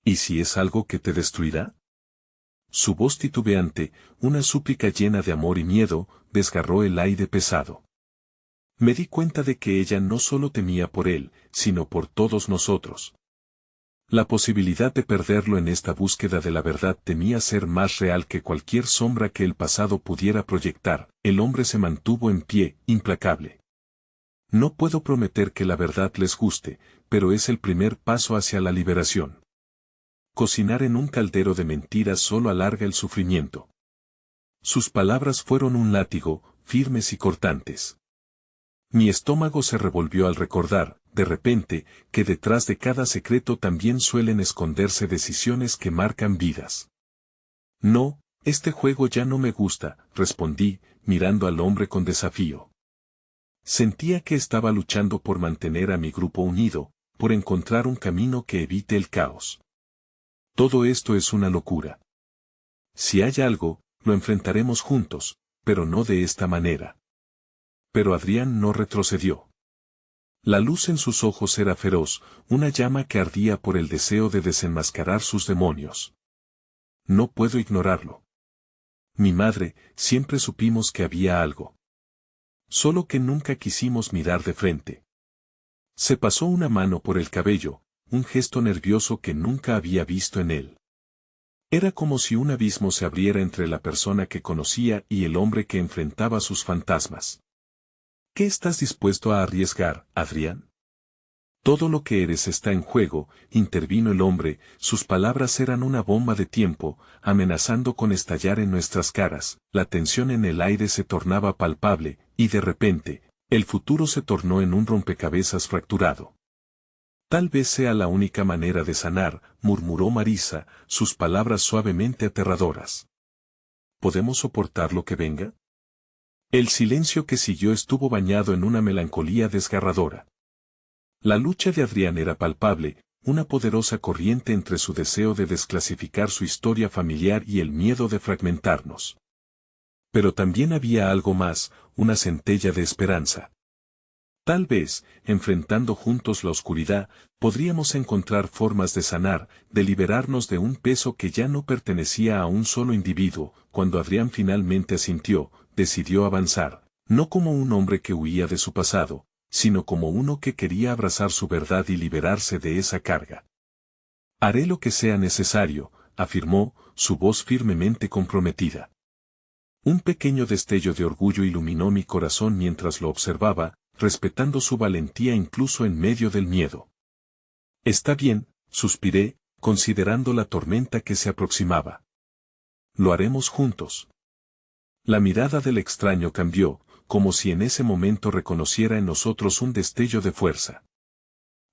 ¿Y si es algo que te destruirá? Su voz titubeante, una súplica llena de amor y miedo, desgarró el aire pesado. Me di cuenta de que ella no solo temía por él, sino por todos nosotros. La posibilidad de perderlo en esta búsqueda de la verdad temía ser más real que cualquier sombra que el pasado pudiera proyectar. El hombre se mantuvo en pie, implacable. No puedo prometer que la verdad les guste, pero es el primer paso hacia la liberación. Cocinar en un caldero de mentiras solo alarga el sufrimiento. Sus palabras fueron un látigo, firmes y cortantes. Mi estómago se revolvió al recordar, de repente, que detrás de cada secreto también suelen esconderse decisiones que marcan vidas. No, este juego ya no me gusta, respondí, mirando al hombre con desafío. Sentía que estaba luchando por mantener a mi grupo unido, por encontrar un camino que evite el caos. Todo esto es una locura. Si hay algo, lo enfrentaremos juntos, pero no de esta manera. Pero Adrián no retrocedió. La luz en sus ojos era feroz, una llama que ardía por el deseo de desenmascarar sus demonios. No puedo ignorarlo. Mi madre, siempre supimos que había algo. Solo que nunca quisimos mirar de frente. Se pasó una mano por el cabello, un gesto nervioso que nunca había visto en él. Era como si un abismo se abriera entre la persona que conocía y el hombre que enfrentaba sus fantasmas. ¿Qué estás dispuesto a arriesgar, Adrián? Todo lo que eres está en juego, intervino el hombre, sus palabras eran una bomba de tiempo, amenazando con estallar en nuestras caras, la tensión en el aire se tornaba palpable, y de repente, el futuro se tornó en un rompecabezas fracturado. Tal vez sea la única manera de sanar, murmuró Marisa, sus palabras suavemente aterradoras. ¿Podemos soportar lo que venga? El silencio que siguió estuvo bañado en una melancolía desgarradora. La lucha de Adrián era palpable, una poderosa corriente entre su deseo de desclasificar su historia familiar y el miedo de fragmentarnos. Pero también había algo más, una centella de esperanza. Tal vez, enfrentando juntos la oscuridad, podríamos encontrar formas de sanar, de liberarnos de un peso que ya no pertenecía a un solo individuo. Cuando Adrián finalmente asintió, decidió avanzar, no como un hombre que huía de su pasado, sino como uno que quería abrazar su verdad y liberarse de esa carga. Haré lo que sea necesario, afirmó, su voz firmemente comprometida. Un pequeño destello de orgullo iluminó mi corazón mientras lo observaba, respetando su valentía incluso en medio del miedo. Está bien, suspiré, considerando la tormenta que se aproximaba. Lo haremos juntos. La mirada del extraño cambió, como si en ese momento reconociera en nosotros un destello de fuerza.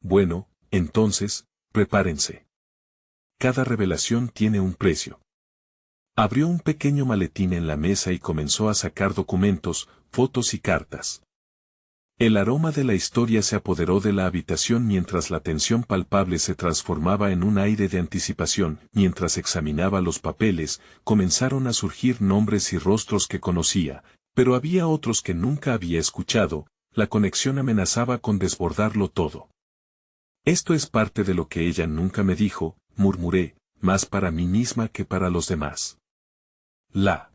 Bueno, entonces, prepárense. Cada revelación tiene un precio. Abrió un pequeño maletín en la mesa y comenzó a sacar documentos, fotos y cartas. El aroma de la historia se apoderó de la habitación mientras la tensión palpable se transformaba en un aire de anticipación. Mientras examinaba los papeles, comenzaron a surgir nombres y rostros que conocía, pero había otros que nunca había escuchado, la conexión amenazaba con desbordarlo todo. Esto es parte de lo que ella nunca me dijo, murmuré, más para mí misma que para los demás. La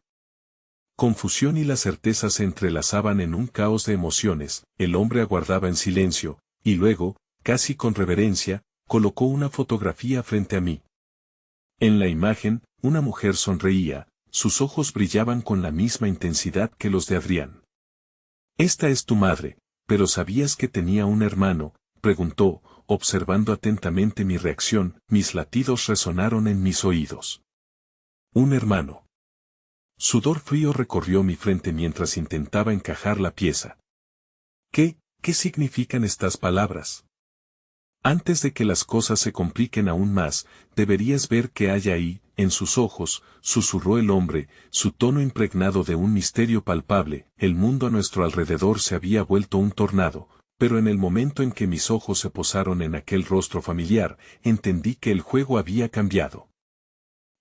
confusión y la certeza se entrelazaban en un caos de emociones, el hombre aguardaba en silencio, y luego, casi con reverencia, colocó una fotografía frente a mí. En la imagen, una mujer sonreía, sus ojos brillaban con la misma intensidad que los de Adrián. «Esta es tu madre, pero ¿sabías que tenía un hermano?», preguntó, observando atentamente mi reacción, mis latidos resonaron en mis oídos. «Un hermano». Sudor frío recorrió mi frente mientras intentaba encajar la pieza. ¿Qué significan estas palabras? Antes de que las cosas se compliquen aún más, deberías ver qué hay ahí, en sus ojos, susurró el hombre, su tono impregnado de un misterio palpable. El mundo a nuestro alrededor se había vuelto un tornado, pero en el momento en que mis ojos se posaron en aquel rostro familiar, entendí que el juego había cambiado.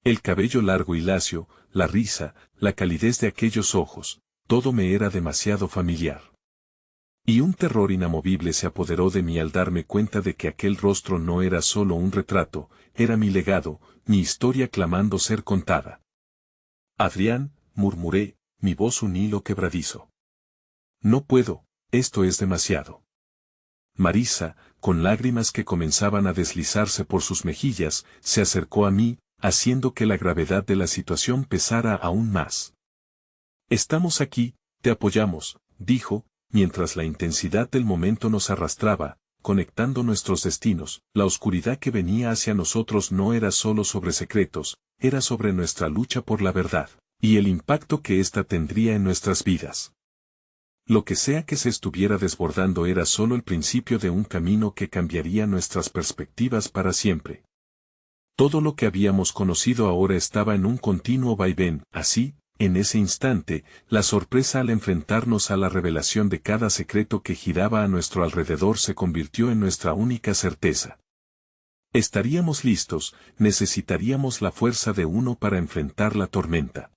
El cabello largo y lacio, la risa, la calidez de aquellos ojos, todo me era demasiado familiar. Y un terror inamovible se apoderó de mí al darme cuenta de que aquel rostro no era solo un retrato, era mi legado, mi historia clamando ser contada. Adrián, murmuré, mi voz un hilo quebradizo. No puedo, esto es demasiado. Marisa, con lágrimas que comenzaban a deslizarse por sus mejillas, se acercó a mí, haciendo que la gravedad de la situación pesara aún más. Estamos aquí, te apoyamos, dijo, mientras la intensidad del momento nos arrastraba, conectando nuestros destinos. La oscuridad que venía hacia nosotros no era solo sobre secretos, era sobre nuestra lucha por la verdad, y el impacto que ésta tendría en nuestras vidas. Lo que sea que se estuviera desbordando era solo el principio de un camino que cambiaría nuestras perspectivas para siempre. Todo lo que habíamos conocido ahora estaba en un continuo vaivén. Así, en ese instante, la sorpresa al enfrentarnos a la revelación de cada secreto que giraba a nuestro alrededor se convirtió en nuestra única certeza. Estaríamos listos, necesitaríamos la fuerza de uno para enfrentar la tormenta.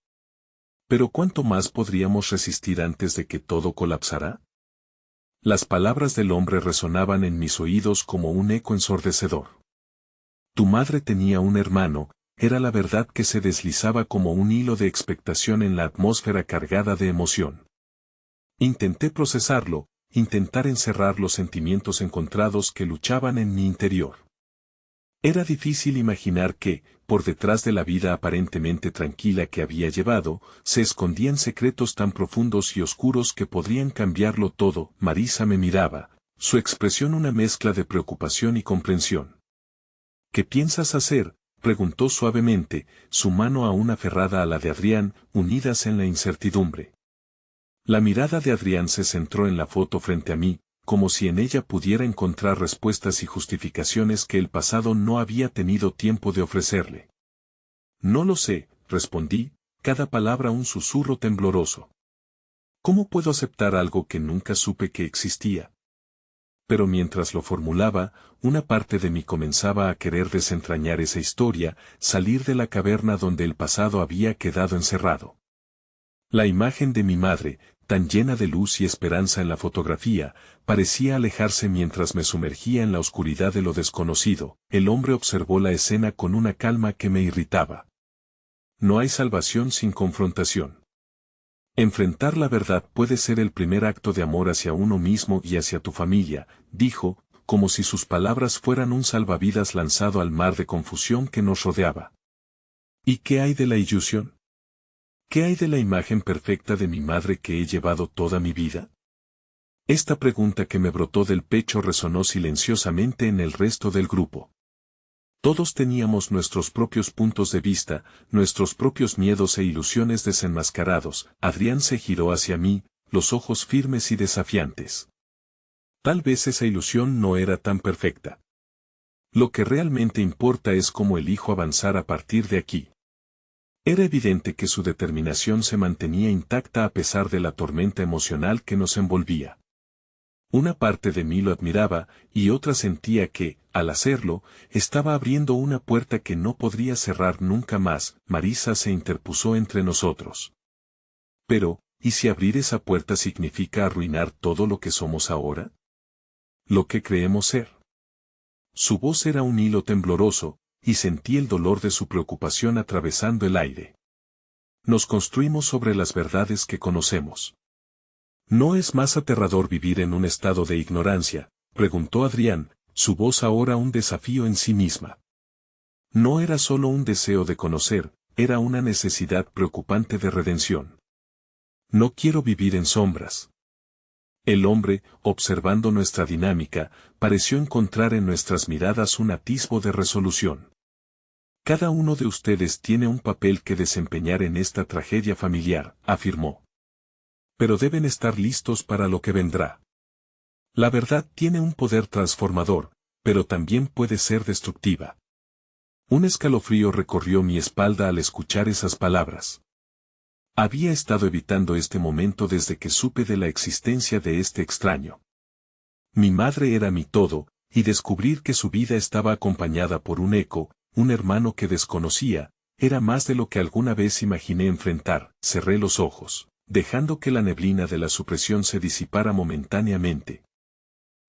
Pero ¿cuánto más podríamos resistir antes de que todo colapsara? Las palabras del hombre resonaban en mis oídos como un eco ensordecedor. Tu madre tenía un hermano, era la verdad que se deslizaba como un hilo de expectación en la atmósfera cargada de emoción. Intenté procesarlo, intentar encerrar los sentimientos encontrados que luchaban en mi interior. Era difícil imaginar que, por detrás de la vida aparentemente tranquila que había llevado, se escondían secretos tan profundos y oscuros que podrían cambiarlo todo. Marisa me miraba, su expresión una mezcla de preocupación y comprensión. ¿Qué piensas hacer?, preguntó suavemente, su mano aún aferrada a la de Adrián, unidas en la incertidumbre. La mirada de Adrián se centró en la foto frente a mí, como si en ella pudiera encontrar respuestas y justificaciones que el pasado no había tenido tiempo de ofrecerle. No lo sé, respondí, cada palabra un susurro tembloroso. ¿Cómo puedo aceptar algo que nunca supe que existía? Pero mientras lo formulaba, una parte de mí comenzaba a querer desentrañar esa historia, salir de la caverna donde el pasado había quedado encerrado. La imagen de mi madre, tan llena de luz y esperanza en la fotografía, parecía alejarse mientras me sumergía en la oscuridad de lo desconocido. El hombre observó la escena con una calma que me irritaba. No hay salvación sin confrontación. Enfrentar la verdad puede ser el primer acto de amor hacia uno mismo y hacia tu familia, dijo, como si sus palabras fueran un salvavidas lanzado al mar de confusión que nos rodeaba. ¿Y qué hay de la ilusión? ¿Qué hay de la imagen perfecta de mi madre que he llevado toda mi vida? Esta pregunta que me brotó del pecho resonó silenciosamente en el resto del grupo. Todos teníamos nuestros propios puntos de vista, nuestros propios miedos e ilusiones desenmascarados. Adrián se giró hacia mí, los ojos firmes y desafiantes. Tal vez esa ilusión no era tan perfecta. Lo que realmente importa es cómo elijo avanzar a partir de aquí. Era evidente que su determinación se mantenía intacta a pesar de la tormenta emocional que nos envolvía. Una parte de mí lo admiraba, y otra sentía que, al hacerlo, estaba abriendo una puerta que no podría cerrar nunca más. Marisa se interpuso entre nosotros. Pero, ¿y si abrir esa puerta significa arruinar todo lo que somos ahora? ¿Lo que creemos ser? Su voz era un hilo tembloroso, y sentí el dolor de su preocupación atravesando el aire. Nos construimos sobre las verdades que conocemos. ¿No es más aterrador vivir en un estado de ignorancia?, preguntó Adrián, su voz ahora un desafío en sí misma. No era solo un deseo de conocer, era una necesidad preocupante de redención. No quiero vivir en sombras. El hombre, observando nuestra dinámica, pareció encontrar en nuestras miradas un atisbo de resolución. Cada uno de ustedes tiene un papel que desempeñar en esta tragedia familiar, afirmó. Pero deben estar listos para lo que vendrá. La verdad tiene un poder transformador, pero también puede ser destructiva. Un escalofrío recorrió mi espalda al escuchar esas palabras. Había estado evitando este momento desde que supe de la existencia de este extraño. Mi madre era mi todo, y descubrir que su vida estaba acompañada por un eco, un hermano que desconocía, era más de lo que alguna vez imaginé enfrentar. Cerré los ojos, dejando que la neblina de la supresión se disipara momentáneamente.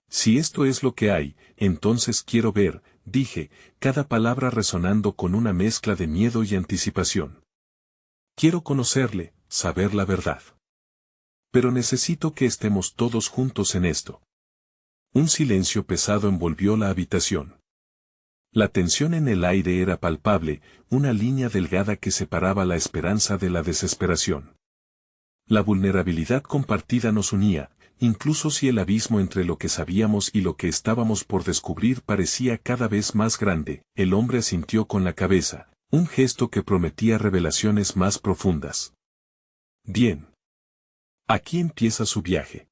Si esto es lo que hay, entonces quiero ver, dije, cada palabra resonando con una mezcla de miedo y anticipación. Quiero conocerle, saber la verdad. Pero necesito que estemos todos juntos en esto. Un silencio pesado envolvió la habitación. La tensión en el aire era palpable, una línea delgada que separaba la esperanza de la desesperación. La vulnerabilidad compartida nos unía, incluso si el abismo entre lo que sabíamos y lo que estábamos por descubrir parecía cada vez más grande. El hombre asintió con la cabeza, un gesto que prometía revelaciones más profundas. Bien. Aquí empieza su viaje.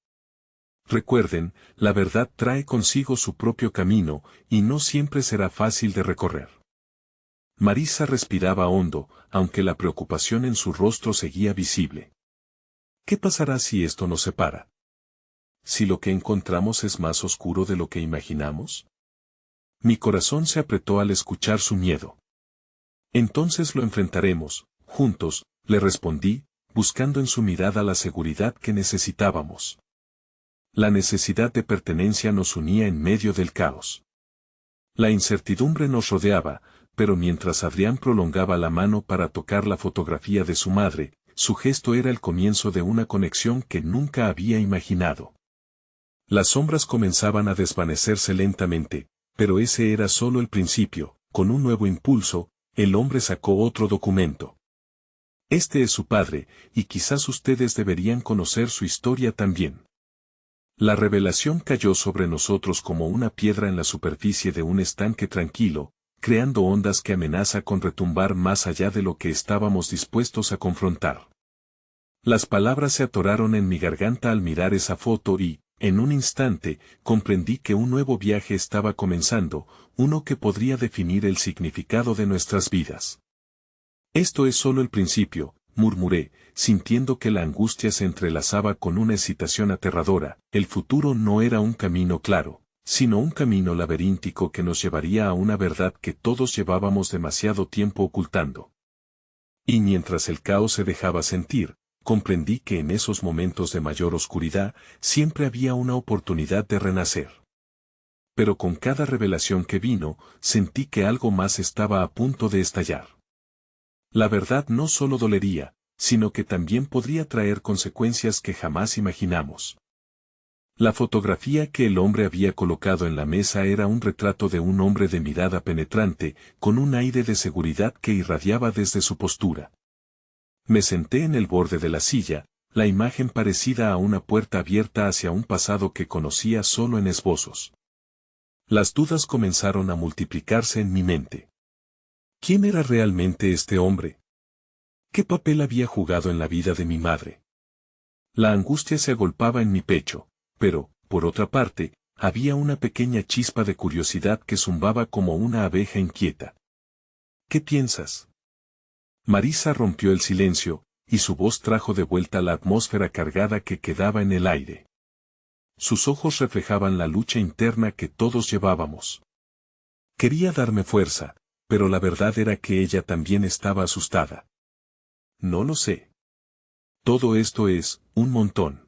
Recuerden, la verdad trae consigo su propio camino, y no siempre será fácil de recorrer. Marisa respiraba hondo, aunque la preocupación en su rostro seguía visible. ¿Qué pasará si esto nos separa? ¿Si lo que encontramos es más oscuro de lo que imaginamos? Mi corazón se apretó al escuchar su miedo. Entonces lo enfrentaremos, juntos, le respondí, buscando en su mirada la seguridad que necesitábamos. La necesidad de pertenencia nos unía en medio del caos. La incertidumbre nos rodeaba, pero mientras Adrián prolongaba la mano para tocar la fotografía de su madre, su gesto era el comienzo de una conexión que nunca había imaginado. Las sombras comenzaban a desvanecerse lentamente, pero ese era solo el principio. Con un nuevo impulso, el hombre sacó otro documento. Este es su padre, y quizás ustedes deberían conocer su historia también. La revelación cayó sobre nosotros como una piedra en la superficie de un estanque tranquilo, creando ondas que amenaza con retumbar más allá de lo que estábamos dispuestos a confrontar. Las palabras se atoraron en mi garganta al mirar esa foto y, en un instante, comprendí que un nuevo viaje estaba comenzando, uno que podría definir el significado de nuestras vidas. Esto es solo el principio, murmuré, sintiendo que la angustia se entrelazaba con una excitación aterradora. El futuro no era un camino claro, sino un camino laberíntico que nos llevaría a una verdad que todos llevábamos demasiado tiempo ocultando. Y mientras el caos se dejaba sentir, comprendí que en esos momentos de mayor oscuridad siempre había una oportunidad de renacer. Pero con cada revelación que vino, sentí que algo más estaba a punto de estallar. La verdad no solo dolería, sino que también podría traer consecuencias que jamás imaginamos. La fotografía que el hombre había colocado en la mesa era un retrato de un hombre de mirada penetrante, con un aire de seguridad que irradiaba desde su postura. Me senté en el borde de la silla, la imagen parecida a una puerta abierta hacia un pasado que conocía solo en esbozos. Las dudas comenzaron a multiplicarse en mi mente. ¿Quién era realmente este hombre? ¿Qué papel había jugado en la vida de mi madre? La angustia se agolpaba en mi pecho, pero, por otra parte, había una pequeña chispa de curiosidad que zumbaba como una abeja inquieta. ¿Qué piensas? Marisa rompió el silencio, y su voz trajo de vuelta la atmósfera cargada que quedaba en el aire. Sus ojos reflejaban la lucha interna que todos llevábamos. Quería darme fuerza, pero la verdad era que ella también estaba asustada. No lo sé. Todo esto es, un montón.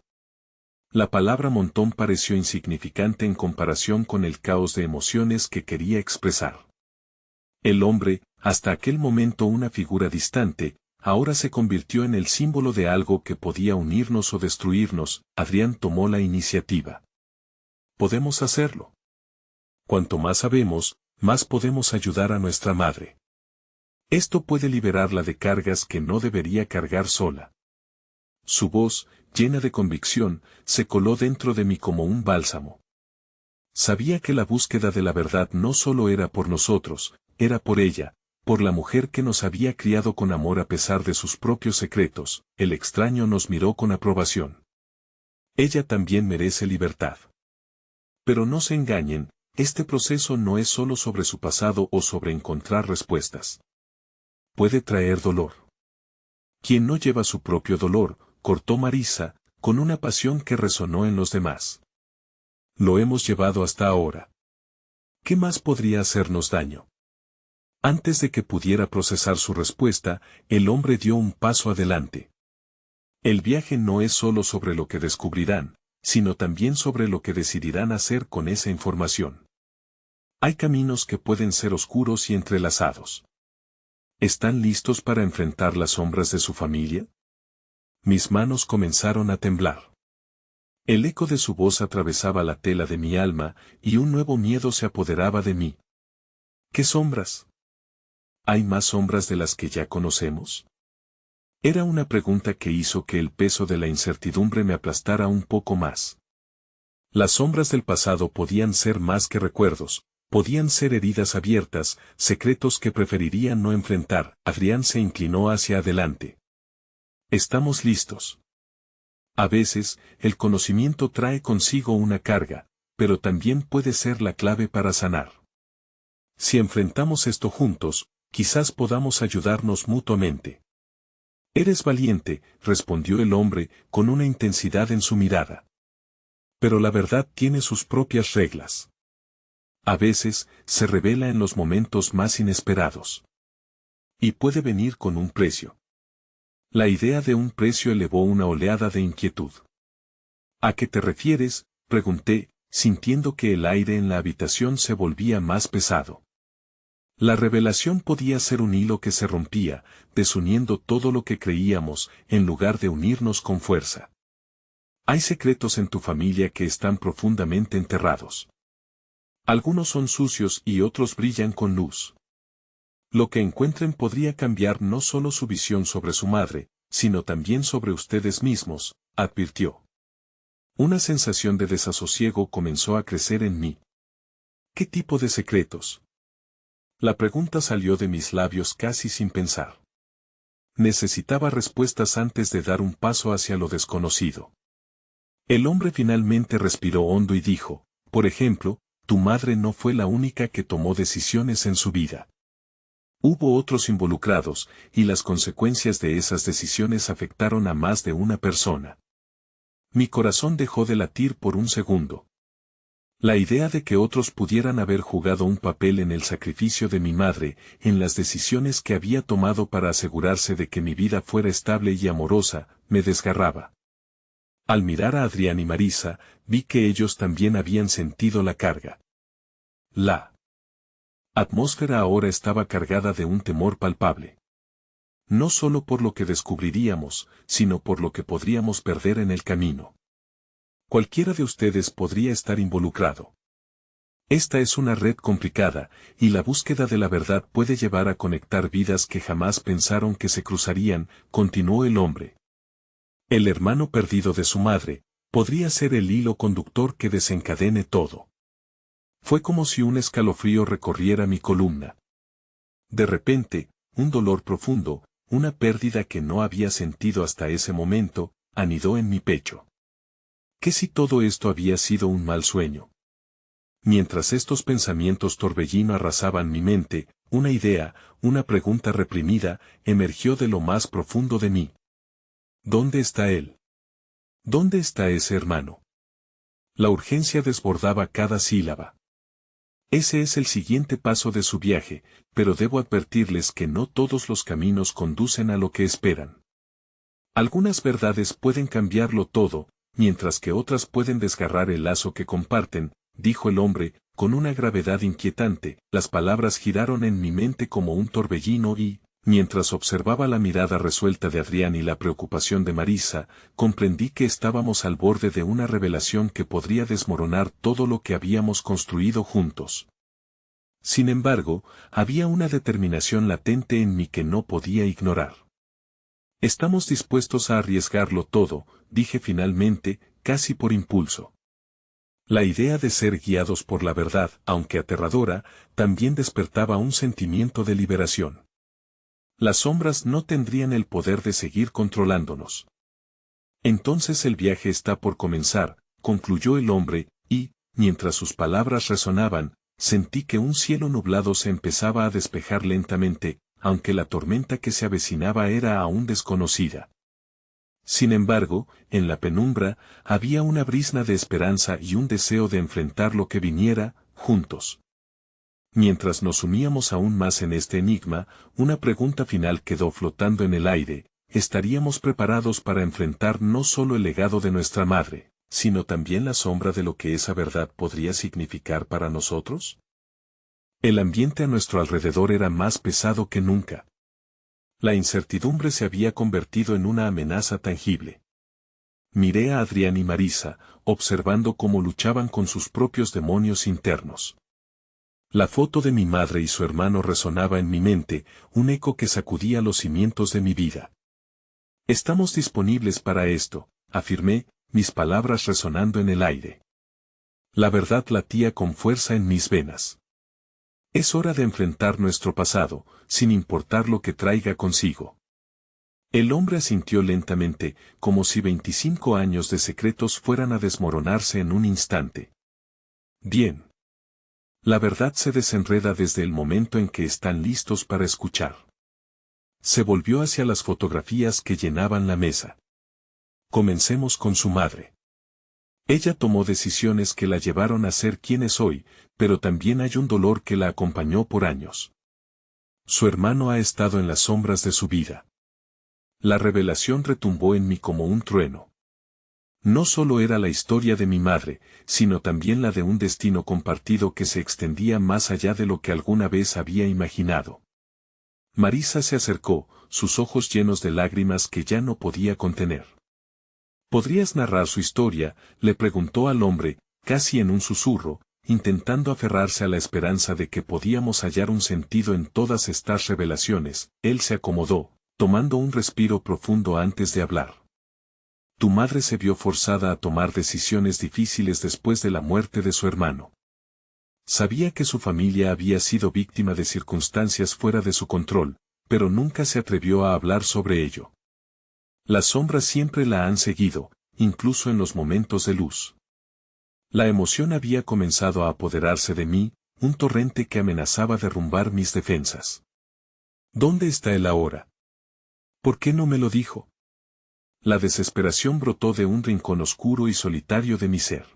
La palabra montón pareció insignificante en comparación con el caos de emociones que quería expresar. El hombre, hasta aquel momento una figura distante, ahora se convirtió en el símbolo de algo que podía unirnos o destruirnos. Adrián tomó la iniciativa. Podemos hacerlo. Cuanto más sabemos, más podemos ayudar a nuestra madre. Esto puede liberarla de cargas que no debería cargar sola. Su voz, llena de convicción, se coló dentro de mí como un bálsamo. Sabía que la búsqueda de la verdad no solo era por nosotros, era por ella, por la mujer que nos había criado con amor a pesar de sus propios secretos. El extraño nos miró con aprobación. Ella también merece libertad. Pero no se engañen, este proceso no es solo sobre su pasado o sobre encontrar respuestas. Puede traer dolor. Quien no lleva su propio dolor, cortó Marisa, con una pasión que resonó en los demás. Lo hemos llevado hasta ahora. ¿Qué más podría hacernos daño? Antes de que pudiera procesar su respuesta, el hombre dio un paso adelante. El viaje no es solo sobre lo que descubrirán, sino también sobre lo que decidirán hacer con esa información. Hay caminos que pueden ser oscuros y entrelazados. ¿Están listos para enfrentar las sombras de su familia? Mis manos comenzaron a temblar. El eco de su voz atravesaba la tela de mi alma, y un nuevo miedo se apoderaba de mí. ¿Qué sombras? ¿Hay más sombras de las que ya conocemos? Era una pregunta que hizo que el peso de la incertidumbre me aplastara un poco más. Las sombras del pasado podían ser más que recuerdos, podían ser heridas abiertas, secretos que preferiría no enfrentar. Adrián se inclinó hacia adelante. Estamos listos. A veces, el conocimiento trae consigo una carga, pero también puede ser la clave para sanar. Si enfrentamos esto juntos, quizás podamos ayudarnos mutuamente. Eres valiente, respondió el hombre, con una intensidad en su mirada. Pero la verdad tiene sus propias reglas. A veces, se revela en los momentos más inesperados. Y puede venir con un precio. La idea de un precio elevó una oleada de inquietud. ¿A qué te refieres?, pregunté, sintiendo que el aire en la habitación se volvía más pesado. La revelación podía ser un hilo que se rompía, desuniendo todo lo que creíamos, en lugar de unirnos con fuerza. Hay secretos en tu familia que están profundamente enterrados. Algunos son sucios y otros brillan con luz. Lo que encuentren podría cambiar no solo su visión sobre su madre, sino también sobre ustedes mismos, advirtió. Una sensación de desasosiego comenzó a crecer en mí. ¿Qué tipo de secretos? La pregunta salió de mis labios casi sin pensar. Necesitaba respuestas antes de dar un paso hacia lo desconocido. El hombre finalmente respiró hondo y dijo, por ejemplo, tu madre no fue la única que tomó decisiones en su vida. Hubo otros involucrados, y las consecuencias de esas decisiones afectaron a más de una persona. Mi corazón dejó de latir por un segundo. La idea de que otros pudieran haber jugado un papel en el sacrificio de mi madre, en las decisiones que había tomado para asegurarse de que mi vida fuera estable y amorosa, me desgarraba. Al mirar a Adrián y Marisa, vi que ellos también habían sentido la carga. La atmósfera ahora estaba cargada de un temor palpable. No solo por lo que descubriríamos, sino por lo que podríamos perder en el camino. Cualquiera de ustedes podría estar involucrado. Esta es una red complicada, y la búsqueda de la verdad puede llevar a conectar vidas que jamás pensaron que se cruzarían, continuó el hombre. El hermano perdido de su madre, podría ser el hilo conductor que desencadene todo. Fue como si un escalofrío recorriera mi columna. De repente, un dolor profundo, una pérdida que no había sentido hasta ese momento, anidó en mi pecho. ¿Qué si todo esto había sido un mal sueño? Mientras estos pensamientos torbellino arrasaban mi mente, una idea, una pregunta reprimida, emergió de lo más profundo de mí. ¿Dónde está él? ¿Dónde está ese hermano? La urgencia desbordaba cada sílaba. Ese es el siguiente paso de su viaje, pero debo advertirles que no todos los caminos conducen a lo que esperan. Algunas verdades pueden cambiarlo todo, mientras que otras pueden desgarrar el lazo que comparten, dijo el hombre, con una gravedad inquietante. Las palabras giraron en mi mente como un torbellino y, mientras observaba la mirada resuelta de Adrián y la preocupación de Marisa, comprendí que estábamos al borde de una revelación que podría desmoronar todo lo que habíamos construido juntos. Sin embargo, había una determinación latente en mí que no podía ignorar. Estamos dispuestos a arriesgarlo todo, dije finalmente, casi por impulso. La idea de ser guiados por la verdad, aunque aterradora, también despertaba un sentimiento de liberación. Las sombras no tendrían el poder de seguir controlándonos. Entonces el viaje está por comenzar, concluyó el hombre, y, mientras sus palabras resonaban, sentí que un cielo nublado se empezaba a despejar lentamente, aunque la tormenta que se avecinaba era aún desconocida. Sin embargo, en la penumbra, había una brizna de esperanza y un deseo de enfrentar lo que viniera, juntos. Mientras nos uníamos aún más en este enigma, una pregunta final quedó flotando en el aire: ¿estaríamos preparados para enfrentar no solo el legado de nuestra madre, sino también la sombra de lo que esa verdad podría significar para nosotros? El ambiente a nuestro alrededor era más pesado que nunca. La incertidumbre se había convertido en una amenaza tangible. Miré a Adrián y Marisa, observando cómo luchaban con sus propios demonios internos. La foto de mi madre y su hermano resonaba en mi mente, un eco que sacudía los cimientos de mi vida. Estamos disponibles para esto, afirmé, mis palabras resonando en el aire. La verdad latía con fuerza en mis venas. Es hora de enfrentar nuestro pasado, sin importar lo que traiga consigo. El hombre asintió lentamente, como si 25 años de secretos fueran a desmoronarse en un instante. Bien. La verdad se desenreda desde el momento en que están listos para escuchar. Se volvió hacia las fotografías que llenaban la mesa. Comencemos con su madre. Ella tomó decisiones que la llevaron a ser quien es hoy, pero también hay un dolor que la acompañó por años. Su hermano ha estado en las sombras de su vida. La revelación retumbó en mí como un trueno. No solo era la historia de mi madre, sino también la de un destino compartido que se extendía más allá de lo que alguna vez había imaginado. Marisa se acercó, sus ojos llenos de lágrimas que ya no podía contener. ¿Podrías narrar su historia?, le preguntó al hombre, casi en un susurro, intentando aferrarse a la esperanza de que podíamos hallar un sentido en todas estas revelaciones. Él se acomodó, tomando un respiro profundo antes de hablar. Tu madre se vio forzada a tomar decisiones difíciles después de la muerte de su hermano. Sabía que su familia había sido víctima de circunstancias fuera de su control, pero nunca se atrevió a hablar sobre ello. Las sombras siempre la han seguido, incluso en los momentos de luz. La emoción había comenzado a apoderarse de mí, un torrente que amenazaba derrumbar mis defensas. ¿Dónde está él ahora? ¿Por qué no me lo dijo? La desesperación brotó de un rincón oscuro y solitario de mi ser.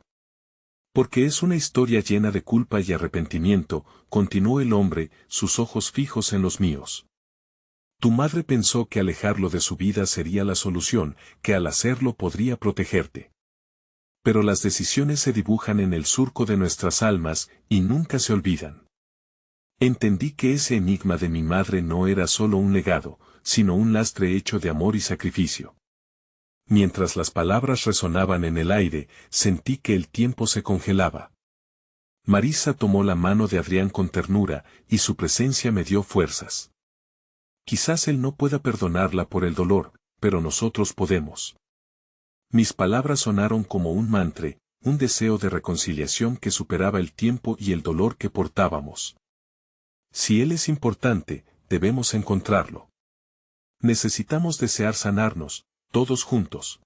Porque es una historia llena de culpa y arrepentimiento, continuó el hombre, sus ojos fijos en los míos. Tu madre pensó que alejarlo de su vida sería la solución, que al hacerlo podría protegerte. Pero las decisiones se dibujan en el surco de nuestras almas, y nunca se olvidan. Entendí que ese enigma de mi madre no era solo un legado, sino un lastre hecho de amor y sacrificio. Mientras las palabras resonaban en el aire, sentí que el tiempo se congelaba. Marisa tomó la mano de Adrián con ternura, y su presencia me dio fuerzas. Quizás él no pueda perdonarla por el dolor, pero nosotros podemos. Mis palabras sonaron como un mantra, un deseo de reconciliación que superaba el tiempo y el dolor que portábamos. Si él es importante, debemos encontrarlo. Necesitamos desear sanarnos, todos juntos.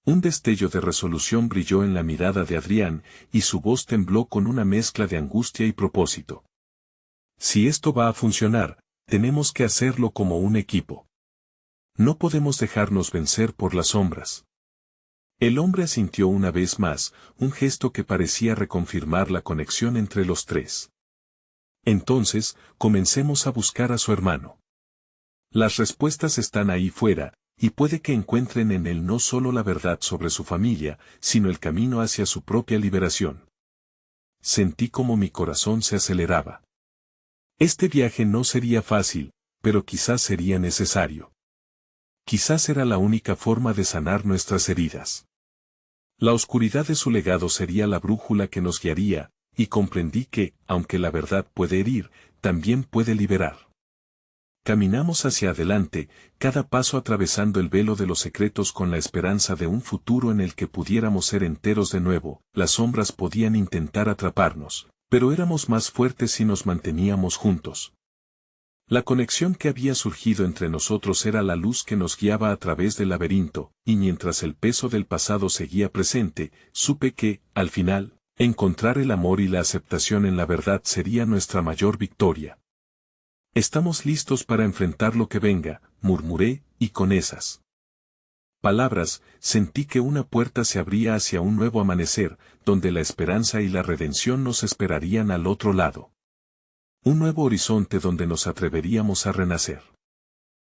Un destello de resolución brilló en la mirada de Adrián, y su voz tembló con una mezcla de angustia y propósito. Si esto va a funcionar, tenemos que hacerlo como un equipo. No podemos dejarnos vencer por las sombras. El hombre asintió una vez más, un gesto que parecía reconfirmar la conexión entre los tres. Entonces, comencemos a buscar a su hermano. Las respuestas están ahí fuera, y puede que encuentren en él no solo la verdad sobre su familia, sino el camino hacia su propia liberación. Sentí como mi corazón se aceleraba. Este viaje no sería fácil, pero quizás sería necesario. Quizás era la única forma de sanar nuestras heridas. La oscuridad de su legado sería la brújula que nos guiaría, y comprendí que, aunque la verdad puede herir, también puede liberar. Caminamos hacia adelante, cada paso atravesando el velo de los secretos con la esperanza de un futuro en el que pudiéramos ser enteros de nuevo. Las sombras podían intentar atraparnos, pero éramos más fuertes si nos manteníamos juntos. La conexión que había surgido entre nosotros era la luz que nos guiaba a través del laberinto, y mientras el peso del pasado seguía presente, supe que, al final, encontrar el amor y la aceptación en la verdad sería nuestra mayor victoria. Estamos listos para enfrentar lo que venga, murmuré, y con esas palabras, sentí que una puerta se abría hacia un nuevo amanecer, donde la esperanza y la redención nos esperarían al otro lado. Un nuevo horizonte donde nos atreveríamos a renacer.